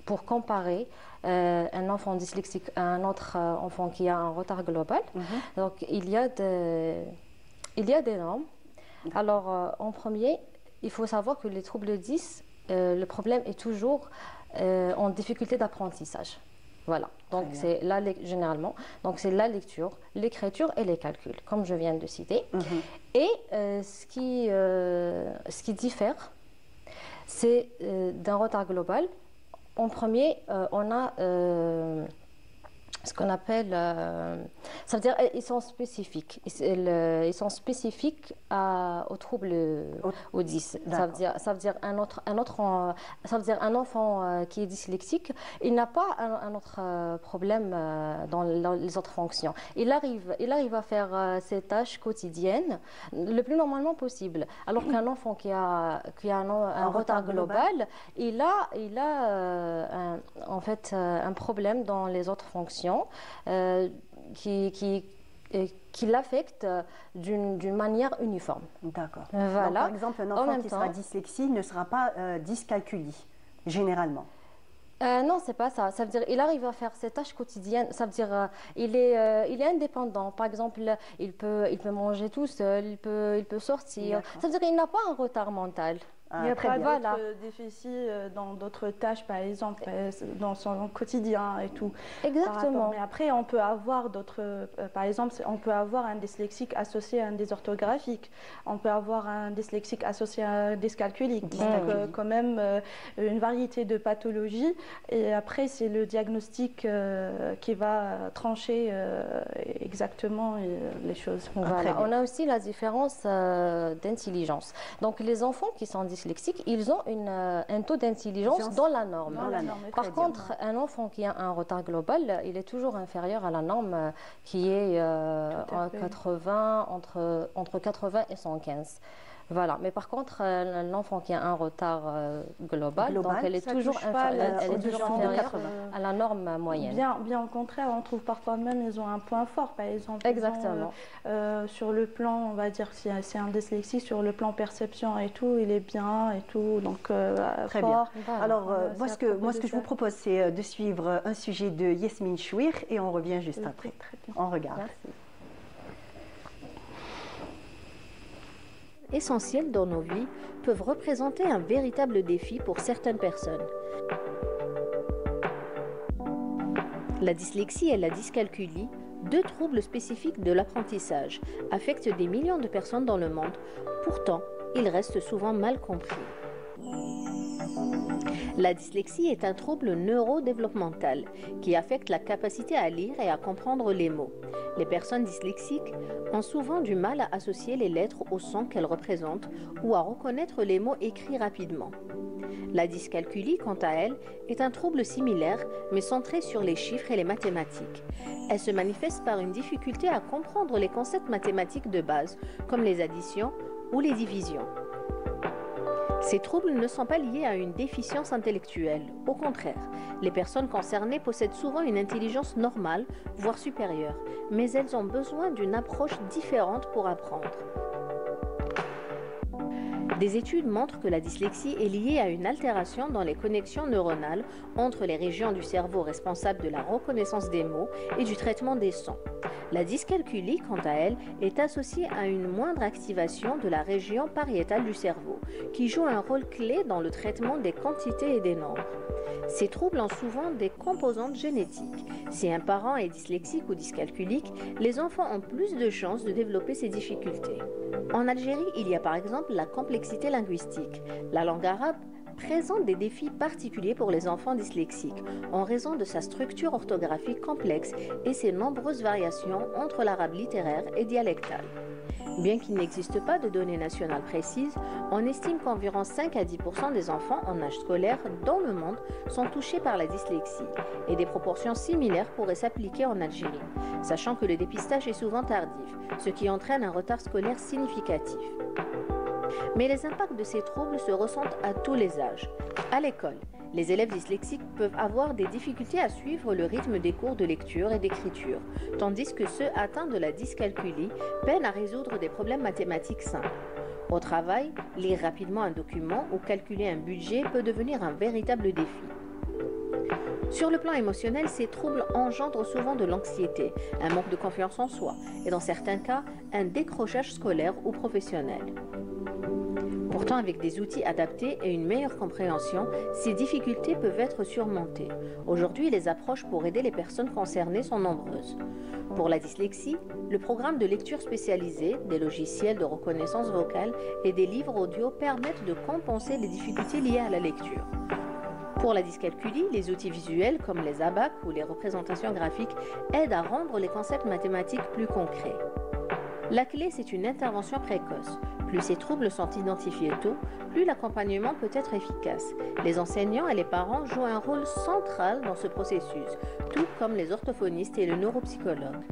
Speaker 5: pour comparer un enfant dyslexique à un autre enfant qui a un retard global, donc il y a des normes. Alors, en premier, il faut savoir que les troubles 10, le problème est toujours en difficulté d'apprentissage. Voilà, donc c'est généralement, donc c'est la lecture, l'écriture et les calculs, comme je viens de citer. Et ce qui diffère, c'est d'un retard global. En premier, on a ce qu'on appelle, ça veut dire ils sont spécifiques. Ils sont spécifiques aux troubles au 10. Ça veut dire ça veut dire un enfant qui est dyslexique, il n'a pas un autre problème dans les autres fonctions. Il arrive à faire ses tâches quotidiennes le plus normalement possible. Alors qu'un enfant qui a un retard global, il a en fait un problème dans les autres fonctions. Qui l'affecte d'une manière uniforme.
Speaker 1: D'accord.
Speaker 5: Voilà.
Speaker 1: Donc, par exemple, un enfant qui sera dyslexique ne sera pas dyscalculie, généralement.
Speaker 5: Non, c'est pas ça. Ça veut dire il arrive à faire ses tâches quotidiennes. Ça veut dire il est indépendant. Par exemple, il peut manger tout seul, il peut sortir. Ça veut dire qu'il n'a pas un retard mental.
Speaker 4: Il n'y a pas d'autres déficits dans d'autres tâches, par exemple, dans son quotidien et tout.
Speaker 5: Exactement.
Speaker 4: Mais après, on peut avoir d'autres, par exemple, on peut avoir un dyslexique associé à un dysorthographique. On peut avoir un dyslexique associé à un dyscalculique. Donc, quand même, une variété de pathologies. Et après, c'est le diagnostic qui va trancher exactement les choses.
Speaker 5: Voilà. On a aussi la différence d'intelligence. Donc, les enfants qui sont dyslexiques, ils ont un taux d'intelligence dans la norme. Par contre, un enfant qui a un retard global, il est toujours inférieur à la norme qui est entre 80 et 115. Voilà, mais par contre, l'enfant qui a un retard global, donc elle est toujours inférieure à la norme moyenne.
Speaker 4: Bien au contraire, on trouve parfois même ils ont un point fort, par exemple.
Speaker 5: Exactement.
Speaker 4: Sur le plan, on va dire, si c'est un dyslexie, sur le plan perception et tout, il est bien et tout, donc
Speaker 1: très
Speaker 4: fort.
Speaker 1: bien. Voilà. Alors, moi, ce que je vous propose, c'est de suivre un sujet de Yasmine Chouir et on revient juste après.
Speaker 4: Très bien.
Speaker 1: On regarde.
Speaker 5: Merci.
Speaker 6: Essentiels dans nos vies peuvent représenter un véritable défi pour certaines personnes. La dyslexie et la dyscalculie, deux troubles spécifiques de l'apprentissage, affectent des millions de personnes dans le monde. Pourtant, ils restent souvent mal compris. La dyslexie est un trouble neurodéveloppemental qui affecte la capacité à lire et à comprendre les mots. Les personnes dyslexiques ont souvent du mal à associer les lettres au son qu'elles représentent ou à reconnaître les mots écrits rapidement. La dyscalculie, quant à elle, est un trouble similaire mais centré sur les chiffres et les mathématiques. Elle se manifeste par une difficulté à comprendre les concepts mathématiques de base comme les additions ou les divisions. Ces troubles ne sont pas liés à une déficience intellectuelle. Au contraire, les personnes concernées possèdent souvent une intelligence normale, voire supérieure, mais elles ont besoin d'une approche différente pour apprendre. Des études montrent que la dyslexie est liée à une altération dans les connexions neuronales entre les régions du cerveau responsables de la reconnaissance des mots et du traitement des sons. La dyscalculie, quant à elle, est associée à une moindre activation de la région pariétale du cerveau, qui joue un rôle clé dans le traitement des quantités et des nombres. Ces troubles ont souvent des composantes génétiques. Si un parent est dyslexique ou dyscalculique, les enfants ont plus de chances de développer ces difficultés. En Algérie, il y a par exemple la complexité linguistique. La langue arabe présente des défis particuliers pour les enfants dyslexiques en raison de sa structure orthographique complexe et ses nombreuses variations entre l'arabe littéraire et dialectal. Bien qu'il n'existe pas de données nationales précises, on estime qu'environ 5 à 10% des enfants en âge scolaire dans le monde sont touchés par la dyslexie et des proportions similaires pourraient s'appliquer en Algérie, sachant que le dépistage est souvent tardif, ce qui entraîne un retard scolaire significatif. Mais les impacts de ces troubles se ressentent à tous les âges. À l'école, les élèves dyslexiques peuvent avoir des difficultés à suivre le rythme des cours de lecture et d'écriture, tandis que ceux atteints de la dyscalculie peinent à résoudre des problèmes mathématiques simples. Au travail, lire rapidement un document ou calculer un budget peut devenir un véritable défi. Sur le plan émotionnel, ces troubles engendrent souvent de l'anxiété, un manque de confiance en soi et dans certains cas, un décrochage scolaire ou professionnel. Pourtant, avec des outils adaptés et une meilleure compréhension, ces difficultés peuvent être surmontées. Aujourd'hui, les approches pour aider les personnes concernées sont nombreuses. Pour la dyslexie, le programme de lecture spécialisé, des logiciels de reconnaissance vocale et des livres audio permettent de compenser les difficultés liées à la lecture. Pour la dyscalculie, les outils visuels comme les abacs ou les représentations graphiques aident à rendre les concepts mathématiques plus concrets. La clé, c'est une intervention précoce. Plus ces troubles sont identifiés tôt, plus l'accompagnement peut être efficace. Les enseignants et les parents jouent un rôle central dans ce processus, tout comme les orthophonistes et le neuropsychologue.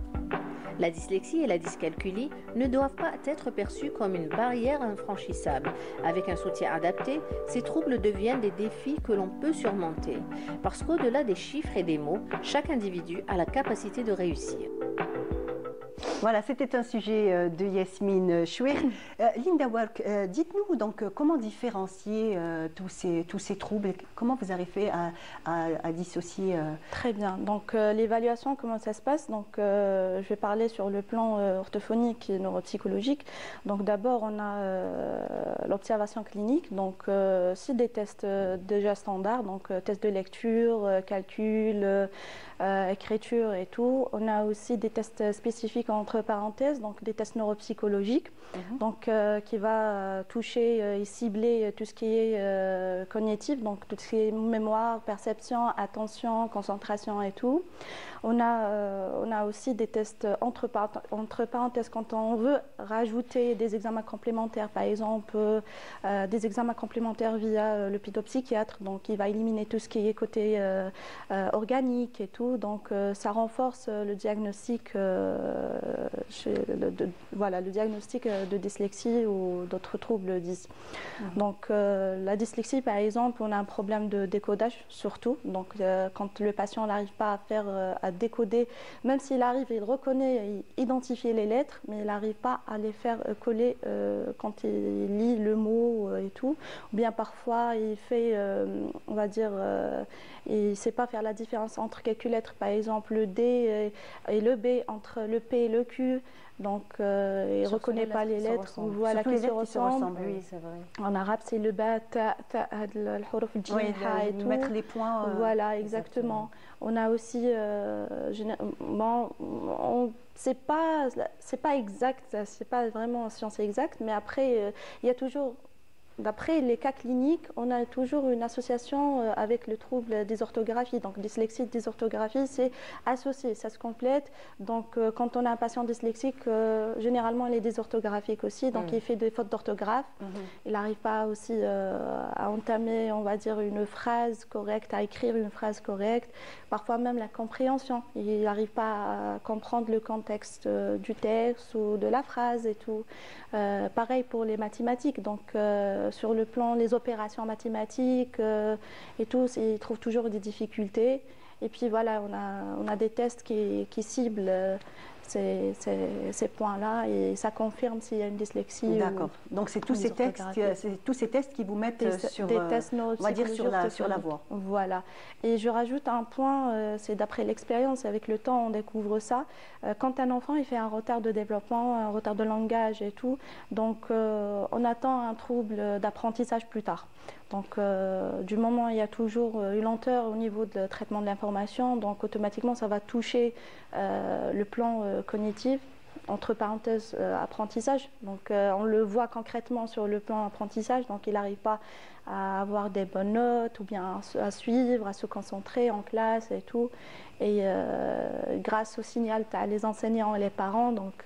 Speaker 6: La dyslexie et la dyscalculie ne doivent pas être perçus comme une barrière infranchissable. Avec un soutien adapté, ces troubles deviennent des défis que l'on peut surmonter. Parce qu'au-delà des chiffres et des mots, chaque individu a la capacité de réussir.
Speaker 1: Voilà, c'était un sujet de Yasmine Chouer. Linda Work, dites-nous donc comment différencier tous ces troubles, comment vous arrivez à dissocier
Speaker 4: Très bien, donc l'évaluation, comment ça se passe? Donc je vais parler sur le plan orthophonique et neuropsychologique. Donc d'abord on a l'observation clinique, donc c'est des tests déjà standards, donc tests de lecture, calcul, écriture et tout. On a aussi des tests spécifiques entre parenthèses, donc des tests neuropsychologiques, donc qui va toucher et cibler tout ce qui est cognitif, donc tout ce qui est mémoire, perception, attention, concentration et tout. On a aussi des tests entre parenthèses quand on veut rajouter des examens complémentaires, par exemple des examens complémentaires via le pédopsychiatre, donc il va éliminer tout ce qui est côté organique et tout, donc ça renforce le diagnostic, le diagnostic de dyslexie ou d'autres troubles dys. Donc la dyslexie, par exemple, on a un problème de décodage surtout, donc quand le patient n'arrive pas à décoder, même s'il arrive, il reconnaît, il identifie les lettres, mais il n'arrive pas à les faire coller quand il lit le mot et tout. Ou bien parfois, il fait, on va dire, il ne sait pas faire la différence entre quelques lettres, par exemple le D et le B, entre le P et le Q. Donc, il ne reconnaît pas les lettres. On voit la qui se ressemble.
Speaker 5: Oui, c'est vrai.
Speaker 4: En arabe, c'est le ba, ta, le huruf, le jim, ha et tout.
Speaker 1: Mettre les points.
Speaker 4: Voilà, exactement. On a aussi, c'est pas exact, c'est pas vraiment en science exacte, mais après, il y a toujours. D'après les cas cliniques, on a toujours une association avec le trouble des orthographies. Donc, dyslexie et dysorthographie, c'est associé, ça se complète. Donc, quand on a un patient dyslexique, généralement, il est dysorthographique aussi. Donc, il fait des fautes d'orthographe. Il n'arrive pas aussi à entamer, on va dire, une phrase correcte, à écrire une phrase correcte. Parfois même la compréhension. Il n'arrive pas à comprendre le contexte du texte ou de la phrase et tout. Pareil pour les mathématiques. Donc, sur le plan des opérations mathématiques et tout, ils trouvent toujours des difficultés. Et puis voilà, on a des tests qui ciblent ces points-là et ça confirme s'il y a une dyslexie.
Speaker 1: D'accord. Donc c'est tous ces tests qui vous mettent sur,
Speaker 4: des tests
Speaker 1: on va dire sur la voie.
Speaker 4: Voilà. Et je rajoute un point, c'est d'après l'expérience, avec le temps on découvre ça. Quand un enfant il fait un retard de développement, un retard de langage et tout, donc on attend un trouble d'apprentissage plus tard. Donc du moment où il y a toujours une lenteur au niveau de traitement de l'information, donc automatiquement ça va toucher le plan cognitif, entre parenthèses apprentissage. Donc on le voit concrètement sur le plan apprentissage, donc il n'arrive pas à avoir des bonnes notes ou bien à suivre, à se concentrer en classe et tout. Et grâce au signal, tu as les enseignants et les parents, donc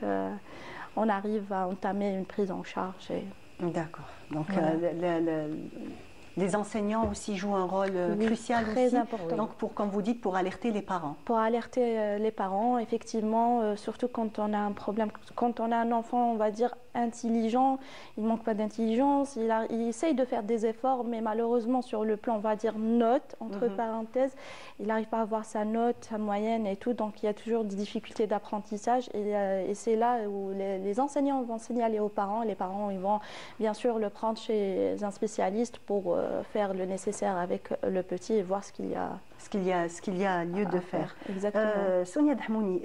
Speaker 4: on arrive à entamer une prise en charge.
Speaker 1: D'accord. Donc voilà. Les enseignants aussi jouent un rôle crucial
Speaker 4: très
Speaker 1: aussi.
Speaker 4: Important.
Speaker 1: Donc, comme vous dites, pour alerter les parents.
Speaker 4: Pour alerter les parents, effectivement, surtout quand on a un problème, quand on a un enfant, on va dire, intelligent, il ne manque pas d'intelligence, il essaye de faire des efforts, mais malheureusement, sur le plan, on va dire, note, entre parenthèses, il n'arrive pas à avoir sa note, sa moyenne et tout, donc il y a toujours des difficultés d'apprentissage et c'est là où les enseignants vont signaler aux parents, les parents ils vont bien sûr le prendre chez un spécialiste pour faire le nécessaire avec le petit et voir ce qu'il y a
Speaker 1: lieu de faire.
Speaker 4: Exactement.
Speaker 1: Sonia Dahmouni,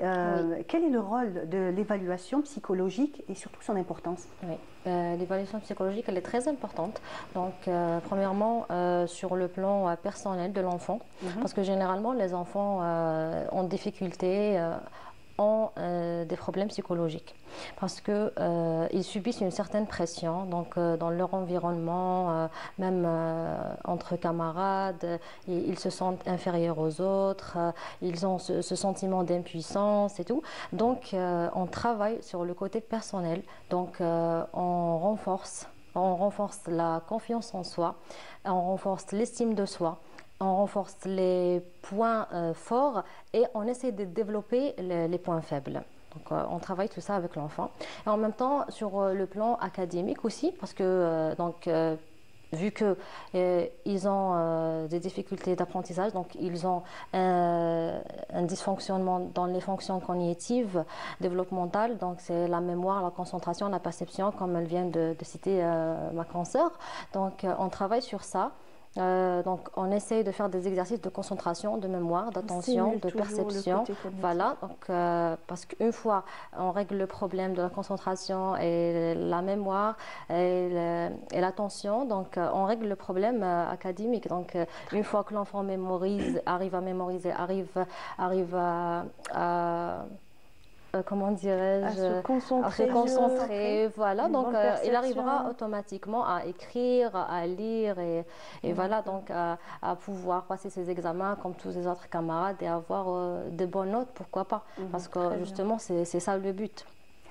Speaker 1: quel est le rôle de l'évaluation psychologique et surtout son importance?
Speaker 5: Oui. L'évaluation psychologique, elle est très importante. Donc, premièrement, sur le plan personnel de l'enfant, parce que généralement, les enfants ont des difficultés, ont des problèmes psychologiques parce qu'ils subissent une certaine pression donc, dans leur environnement, même entre camarades, ils se sentent inférieurs aux autres, ils ont ce sentiment d'impuissance et tout. Donc on travaille sur le côté personnel, donc on renforce la confiance en soi, on renforce l'estime de soi, on renforce les points forts et on essaie de développer les points faibles. Donc, on travaille tout ça avec l'enfant. Et en même temps, sur le plan académique aussi, parce que vu qu'ils ont des difficultés d'apprentissage, donc ils ont un dysfonctionnement dans les fonctions cognitives, développementales, donc c'est la mémoire, la concentration, la perception, comme elle vient de citer ma consoeur. Donc on travaille sur ça. Donc on essaye de faire des exercices de concentration, de mémoire, d'attention, de perception. Voilà, donc, parce qu'une fois on règle le problème de la concentration et la mémoire et l'attention, donc on règle le problème académique. Donc une fois que l'enfant arrive à mémoriser, arrive à comment dirais-je,
Speaker 4: à se
Speaker 5: concentrer, voilà, donc il arrivera automatiquement à écrire, à lire et voilà, donc à pouvoir passer ses examens comme tous les autres camarades et avoir de bonnes notes, pourquoi pas, parce que justement c'est ça le but.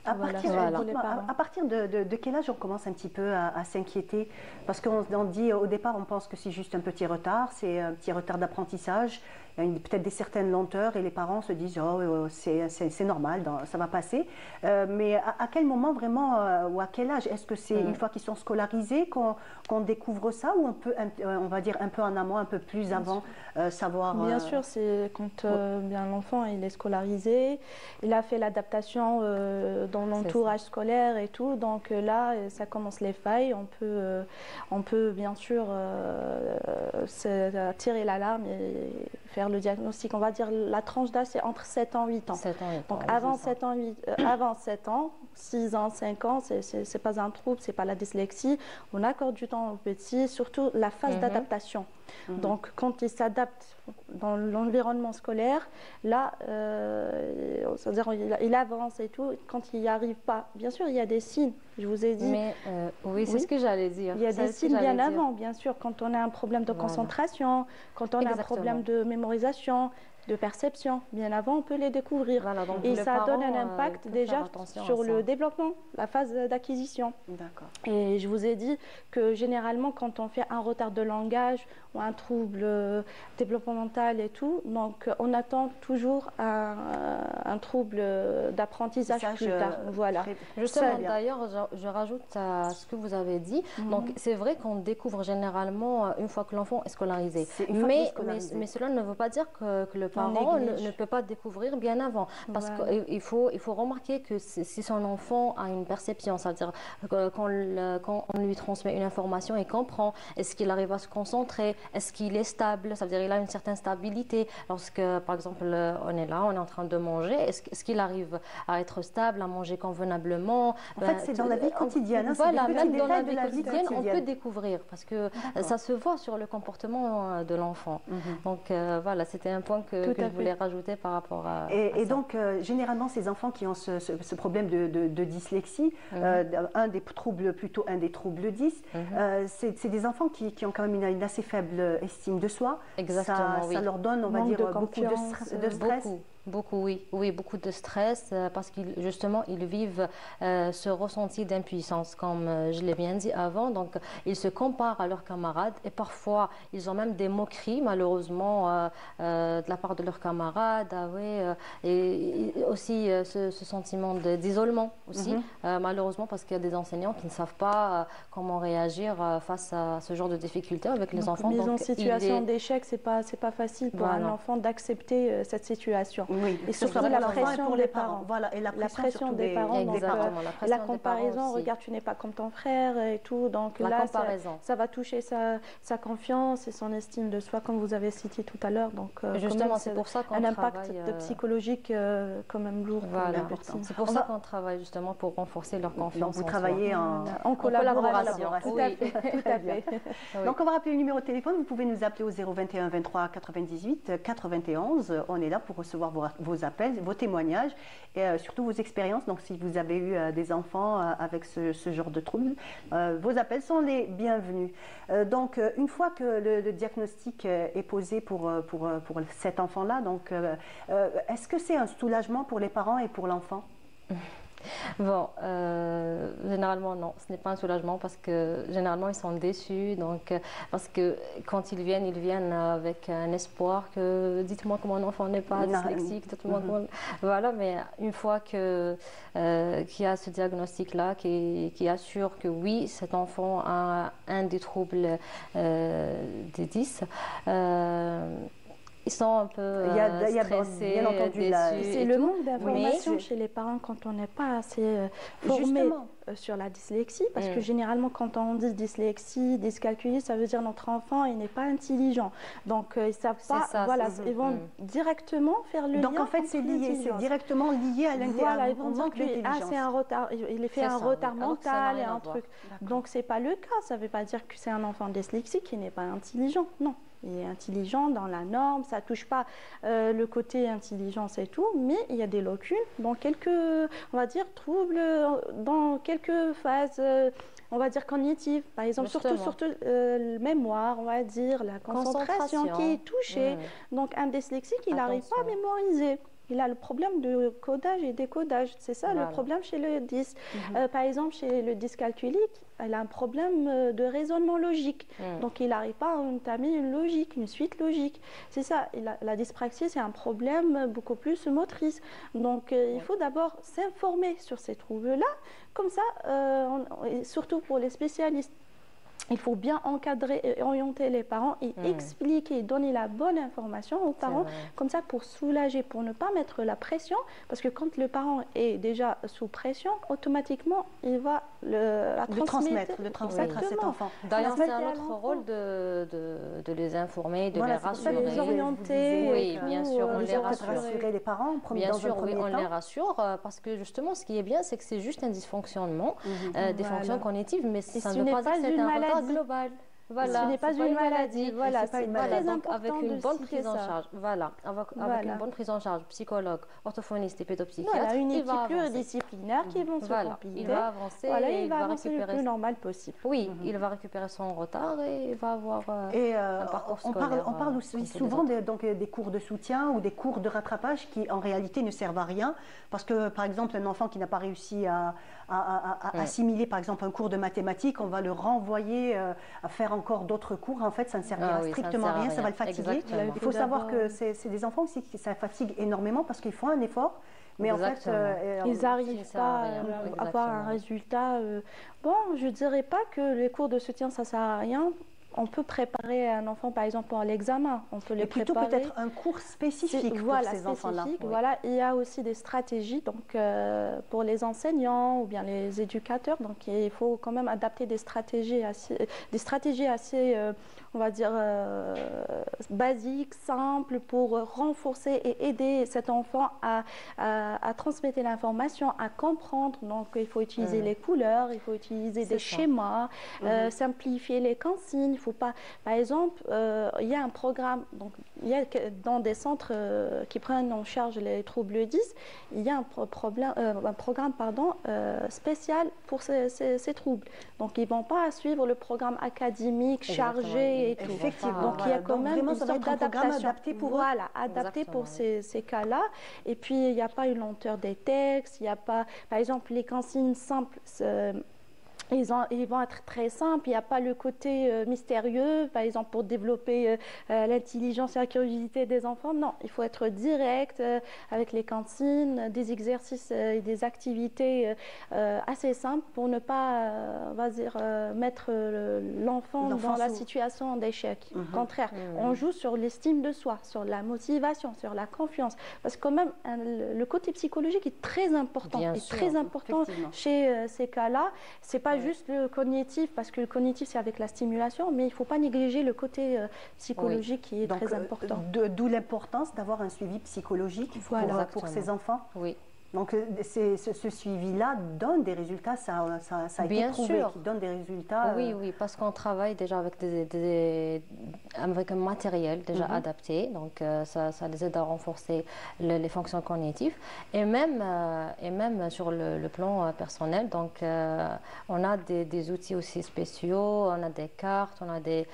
Speaker 1: À partir de quel âge on commence un petit peu à s'inquiéter? Parce qu'on dit au départ, on pense que c'est juste un petit retard, c'est un petit retard d'apprentissage, il y a peut-être certaines lenteurs et les parents se disent oh, c'est normal, ça va passer. Mais à quel moment vraiment, ou à quel âge? Est-ce que c'est une fois qu'ils sont scolarisés qu'on découvre ça, ou on va dire un peu en amont, un peu plus avant, savoir...
Speaker 4: Bien sûr, c'est quand bien l'enfant il est scolarisé, il a fait l'adaptation dans l'entourage scolaire et tout, donc là ça commence les failles, on peut bien sûr tirer l'alarme et faire le diagnostic. On va dire la tranche d'âge c'est entre 7 ans et 8 ans.
Speaker 5: 7 ans, 8 ans.
Speaker 4: Donc avant 7 ans, avant 7 ans, 6 ans, 5 ans, c'est pas un trouble, c'est pas la dyslexie. On accorde du temps au petit, surtout la phase d'adaptation. Donc quand il s'adapte dans l'environnement scolaire, là, c'est-à-dire il avance et tout, quand il n'y arrive pas, bien sûr il y a des signes, je vous ai dit.
Speaker 5: Mais oui, c'est ce que j'allais dire.
Speaker 4: Il y a des signes bien avant, bien sûr, quand on a un problème de concentration, quand on a un problème de mémorisation, de perception, bien avant on peut les découvrir.
Speaker 5: Voilà,
Speaker 4: et ça donne un impact déjà sur le développement, la phase d'acquisition.
Speaker 1: D'accord.
Speaker 4: Et je vous ai dit que généralement quand on fait un retard de langage ou un trouble développemental et tout, donc on attend toujours un trouble d'apprentissage plus tard. Voilà.
Speaker 5: Justement, d'ailleurs, je rajoute à ce que vous avez dit. Donc c'est vrai qu'on découvre généralement une fois que l'enfant est scolarisé. Mais cela ne veut pas dire que le parent ne peut pas découvrir bien avant. Parce qu'il faut remarquer que si son enfant a une perception, c'est-à-dire quand on lui transmet une information, il comprend, est-ce qu'il arrive à se concentrer, est-ce qu'il est stable, ça veut dire qu'il a une certaine stabilité. Lorsque, par exemple, on est là, on est en train de manger, est-ce qu'il arrive à être stable, à manger convenablement?
Speaker 1: En fait, c'est dans la vie quotidienne.
Speaker 5: Voilà, même dans la vie quotidienne, on peut découvrir, parce que ça se voit sur le comportement de l'enfant. Donc voilà, c'était un point que je voulais rajouter par rapport à
Speaker 1: et
Speaker 5: ça.
Speaker 1: donc, généralement, ces enfants qui ont ce problème de dyslexie, un des troubles 10, c'est des enfants qui ont quand même une assez faible estime de soi.
Speaker 5: Exactement,
Speaker 1: ça leur donne, on va dire, beaucoup de stress.
Speaker 5: Beaucoup, oui, beaucoup de stress parce qu'ils justement ils vivent ce ressenti d'impuissance, comme je l'ai bien dit avant. Donc ils se comparent à leurs camarades et parfois ils ont même des moqueries malheureusement de la part de leurs camarades. Et aussi ce sentiment d'isolement aussi malheureusement, parce qu'il y a des enseignants qui ne savent pas comment réagir face à ce genre de difficultés avec les enfants.
Speaker 4: Mais en situation d'échec, c'est pas facile pour un enfant d'accepter cette situation.
Speaker 1: Oui,
Speaker 4: et surtout la pression pour les parents.
Speaker 1: Voilà, et la pression
Speaker 4: des parents. Donc, la comparaison, regarde, tu n'es pas comme ton frère et tout. Donc là, ça va toucher sa confiance et son estime de soi, comme vous avez cité tout à l'heure. Donc
Speaker 5: justement, c'est pour ça qu'on travaille.
Speaker 4: Un impact psychologique quand même lourd.
Speaker 5: Voilà, c'est pour ça qu'on travaille justement pour renforcer leur confiance.
Speaker 1: Donc vous travaillez en
Speaker 5: collaboration.
Speaker 4: Tout à fait.
Speaker 1: Donc on va rappeler le numéro de téléphone. Vous pouvez nous appeler au 021 23 98 91. On est là pour recevoir vos appels, vos témoignages et surtout vos expériences. Donc si vous avez eu des enfants avec ce genre de troubles, vos appels sont les bienvenus. Donc une fois que le diagnostic est posé pour cet enfant-là, donc est-ce que c'est un soulagement pour les parents et pour l'enfant?
Speaker 5: Bon, généralement non, ce n'est pas un soulagement parce que généralement ils sont déçus, donc parce que quand ils viennent avec un espoir que dites-moi que mon enfant n'est pas dyslexique, dites-moi voilà, mais une fois qu'il y a ce diagnostic-là qui assure que oui, cet enfant a un des troubles des 10, ils sont un peu stressés,
Speaker 1: bien entendu,
Speaker 5: déçus.
Speaker 4: C'est le manque d'information chez les parents quand on n'est pas assez formé sur la dyslexie. Parce que généralement, quand on dit dyslexie, dyscalculie, ça veut dire notre enfant il n'est pas intelligent. Donc, ils ne savent pas. Ils vont directement faire le lien.
Speaker 1: Donc, en fait, c'est directement lié à l'intelligence.
Speaker 4: Voilà, ils vont dire que c'est un retard. Il fait un retard mental et un truc. Donc, ce n'est pas le cas. Ça ne veut pas dire que c'est un enfant dyslexique qui n'est pas intelligent. Non. Il est intelligent dans la norme, ça ne touche pas le côté intelligence et tout, mais il y a des lacunes dans quelques, on va dire, troubles, dans quelques phases, on va dire, cognitives. Par exemple, surtout le mémoire, on va dire, la concentration qui est touchée. Donc, un dyslexique, il n'arrive pas à mémoriser. Il a le problème de codage et décodage. C'est ça le problème chez le 10. Par exemple, chez le dyscalculique, il a un problème de raisonnement logique. Donc, il n'arrive pas à entamer une logique, une suite logique. C'est ça. La dyspraxie, c'est un problème beaucoup plus motrice. Donc, il faut d'abord s'informer sur ces troubles-là. Comme ça, surtout pour les spécialistes. Il faut bien encadrer et orienter les parents et expliquer, donner la bonne information aux parents, comme ça pour soulager, pour ne pas mettre la pression, parce que quand le parent est déjà sous pression, automatiquement, il va le transmettre
Speaker 1: à cet enfant.
Speaker 5: D'ailleurs, c'est un autre rôle de les informer, de les rassurer.
Speaker 4: De les orienter.
Speaker 5: Oui, bien sûr, on les rassure.
Speaker 1: Rassurer les parents
Speaker 5: bien sûr, oui, on les rassure, parce que justement, ce qui est bien, c'est que c'est juste un dysfonctionnement, des fonctions cognitives, mais ça ne veut pas dire que c'est un retard global. Voilà,
Speaker 4: ce n'est pas une maladie. Voilà,
Speaker 5: c'est très important avec une bonne prise en charge. Voilà, avec une bonne prise en charge, psychologue, orthophoniste et pédopsychiatre.
Speaker 4: Voilà, une équipe pluridisciplinaire qui vont se compiler.
Speaker 5: Il va avancer et il va récupérer
Speaker 4: le plus normal possible.
Speaker 5: Oui, il va récupérer son retard et il va avoir un parcours scolaire.
Speaker 1: On parle aussi souvent des cours de soutien ou des cours de rattrapage qui en réalité ne servent à rien parce que par exemple un enfant qui n'a pas réussi à assimiler par exemple un cours de mathématiques, on va le renvoyer à faire encore d'autres cours. En fait, ça ne servira strictement à rien, ça va le fatiguer. Il faut savoir que c'est des enfants aussi qui ça fatigue énormément parce qu'ils font un effort. Mais en fait,
Speaker 4: ils n'arrivent pas à avoir un résultat. Bon, je ne dirais pas que les cours de soutien, ça ne sert à rien. on peut préparer un enfant, par exemple, pour l'examen. On peut les
Speaker 1: plutôt
Speaker 4: préparer.
Speaker 1: Peut-être un cours spécifique pour ces enfants-là.
Speaker 4: Voilà, il y a aussi des stratégies donc, pour les enseignants ou bien les éducateurs. Donc, il faut quand même adapter des stratégies assez on va dire, basiques, simples, pour renforcer et aider cet enfant à transmettre l'information, à comprendre. Donc, il faut utiliser les couleurs, il faut utiliser des schémas, simplifier les consignes. Il faut pas, par exemple, il y a un programme, donc, il y a dans des centres qui prennent en charge les troubles 10, il y a un programme spécial pour ces troubles. Donc, ils ne vont pas suivre le programme académique chargé et tout.
Speaker 1: Effectivement.
Speaker 4: Donc, il y a quand même une sorte d'adaptation.
Speaker 1: Adapté pour
Speaker 4: voilà, adapté pour ces cas-là. Et puis, il n'y a pas une lenteur des textes, il n'y a pas, par exemple, les consignes simples. Ils vont être très simples, il n'y a pas le côté mystérieux, par exemple pour développer l'intelligence et la curiosité des enfants. Non, il faut être direct avec les consignes, des exercices et des activités assez simples pour ne pas, on va dire, mettre l'enfant dans la situation d'échec. Au contraire, on joue sur l'estime de soi, sur la motivation, sur la confiance. Parce que quand même, le côté psychologique est très important. Très important chez ces cas-là. C'est pas juste le cognitif, parce que le cognitif, c'est avec la stimulation, mais il ne faut pas négliger le côté psychologique qui est très important.
Speaker 1: D'où l'importance d'avoir un suivi psychologique pour ces enfants.
Speaker 5: Oui.
Speaker 1: Donc, ce suivi-là donne des résultats, ça a été prouvé, qui donne des résultats.
Speaker 5: Oui, parce qu'on travaille déjà avec avec un matériel déjà adapté, donc ça les aide à renforcer les fonctions cognitives. Et même sur le plan personnel, donc on a des outils aussi spéciaux, on a des cartes, on a des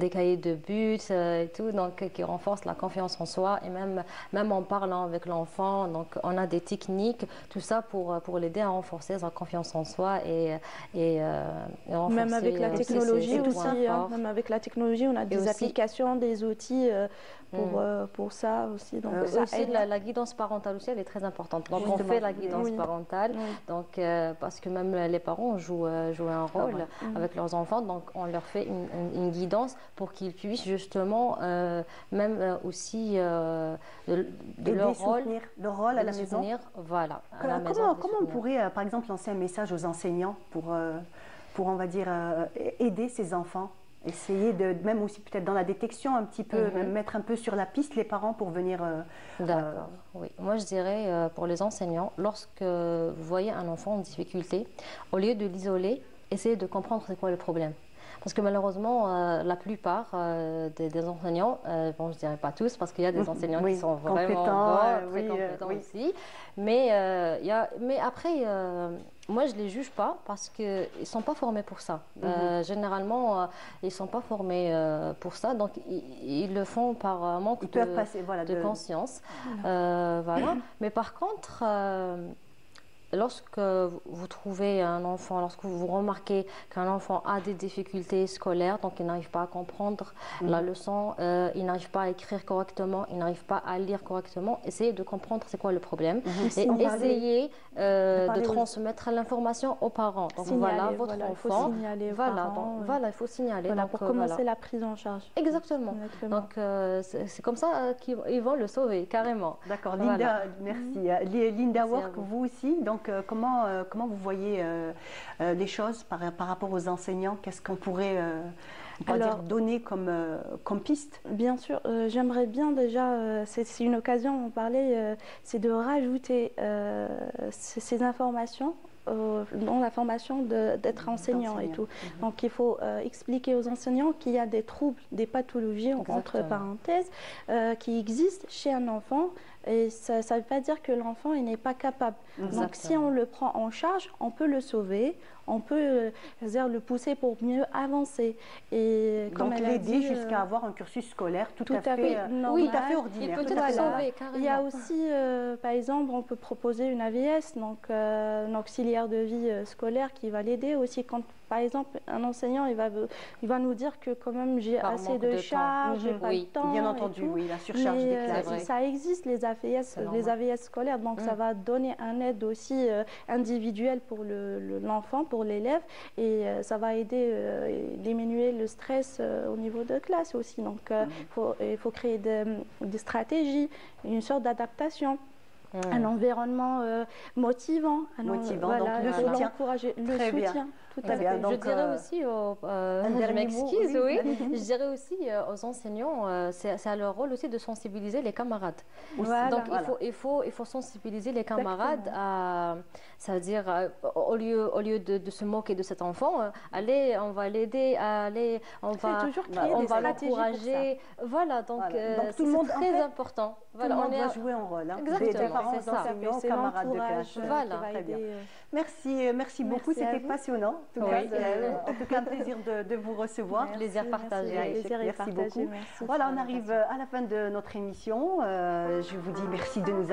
Speaker 5: cahiers de buts et tout, donc qui renforcent la confiance en soi, et même en parlant avec l'enfant, donc on a des techniques, tout ça pour l'aider à renforcer sa confiance en soi et renforcer
Speaker 4: même avec la technologie aussi,
Speaker 5: même
Speaker 4: avec la technologie, on a des applications, des outils pour ça aussi. Donc
Speaker 5: aussi la guidance parentale aussi, elle est très importante. Donc on fait la guidance parentale, donc parce que même les parents jouent un rôle avec leurs enfants, donc on leur fait une guidance pour qu'ils puissent justement aussi leur
Speaker 1: rôle à la maison.
Speaker 5: Voilà.
Speaker 1: Comment on pourrait, par exemple, lancer un message aux enseignants pour on va dire, aider ces enfants? Essayer même aussi peut-être dans la détection un petit peu, mettre un peu sur la piste les parents pour venir...
Speaker 5: D'accord, oui. Moi je dirais pour les enseignants, lorsque vous voyez un enfant en difficulté, au lieu de l'isoler, essayez de comprendre c'est quoi le problème. Parce que malheureusement, la plupart des enseignants, bon je ne dirais pas tous, parce qu'il y a des enseignants qui sont vraiment très compétents aussi, mais après... moi, je ne les juge pas parce qu'ils ne sont pas formés pour ça. Généralement, ils ne sont pas formés pour ça, donc ils le font par manque de conscience. Voilà. Mais par contre, lorsque vous trouvez un enfant, lorsque vous remarquez qu'un enfant a des difficultés scolaires, donc il n'arrive pas à comprendre la leçon, il n'arrive pas à écrire correctement, il n'arrive pas à lire correctement, essayez de comprendre c'est quoi le problème et essayez de transmettre l'information aux parents. Donc voilà, votre enfant, il faut signaler.
Speaker 4: Voilà, pour commencer la prise en charge.
Speaker 5: Exactement. Donc c'est comme ça qu'ils vont le sauver, carrément.
Speaker 1: D'accord, Linda, merci. Linda Work, vous aussi, donc comment vous voyez les choses par rapport aux enseignants? Qu'est-ce qu'on pourrait donner comme piste?
Speaker 4: Bien sûr, j'aimerais bien déjà, c'est une occasion d'en parler, c'est de rajouter ces informations dans la formation d'être enseignant et tout. Donc il faut expliquer aux enseignants qu'il y a des troubles, des pathologies, entre parenthèses, qui existent chez un enfant. Et ça ne veut pas dire que l'enfant n'est pas capable. Donc si on le prend en charge, on peut le sauver, on peut le pousser pour mieux avancer. Et
Speaker 1: donc l'aider jusqu'à avoir un cursus scolaire tout à fait ordinaire.
Speaker 5: Il peut être sauvé, carrément.
Speaker 4: Il y a aussi, par exemple, on peut proposer une AVS, donc un auxiliaire de vie scolaire qui va l'aider aussi quand, par exemple, un enseignant il va nous dire que quand même j'ai assez de charges, j'ai pas le temps.
Speaker 1: Bien entendu, la surcharge des classes.
Speaker 4: Ça existe, les les AVS scolaires. Donc, ça va donner un aide aussi individuelle pour l'enfant, pour l'élève. Et ça va aider diminuer le stress au niveau de classe aussi. Donc, il faut créer des stratégies, une sorte d'adaptation. Un environnement motivant,
Speaker 1: voilà, donc le soutien.
Speaker 4: Encourager le
Speaker 1: Très
Speaker 4: soutien.
Speaker 1: Bien.
Speaker 4: Tout
Speaker 1: Très bien. Donc,
Speaker 5: je dirais aussi, je m'excuse, oui. Je dirais aussi aux enseignants, c'est à leur rôle aussi de sensibiliser les camarades.
Speaker 4: Voilà.
Speaker 5: Donc il faut sensibiliser les camarades à, ça veut dire au lieu de se moquer de cet enfant, allez, on va l'aider, allez, on va l'encourager. Voilà, donc
Speaker 1: tout le monde
Speaker 5: c'est très important.
Speaker 1: Voilà, on doit jouer un rôle.
Speaker 5: Exactement,
Speaker 1: des parents, des enseignants, camarades de classe.
Speaker 5: Voilà,
Speaker 1: très bien. Merci beaucoup, c'était passionnant. En tout cas, un plaisir de vous recevoir.
Speaker 5: Plaisir partagé.
Speaker 1: Merci beaucoup. Voilà, on arrive à la fin de notre émission. Je vous dis merci de nous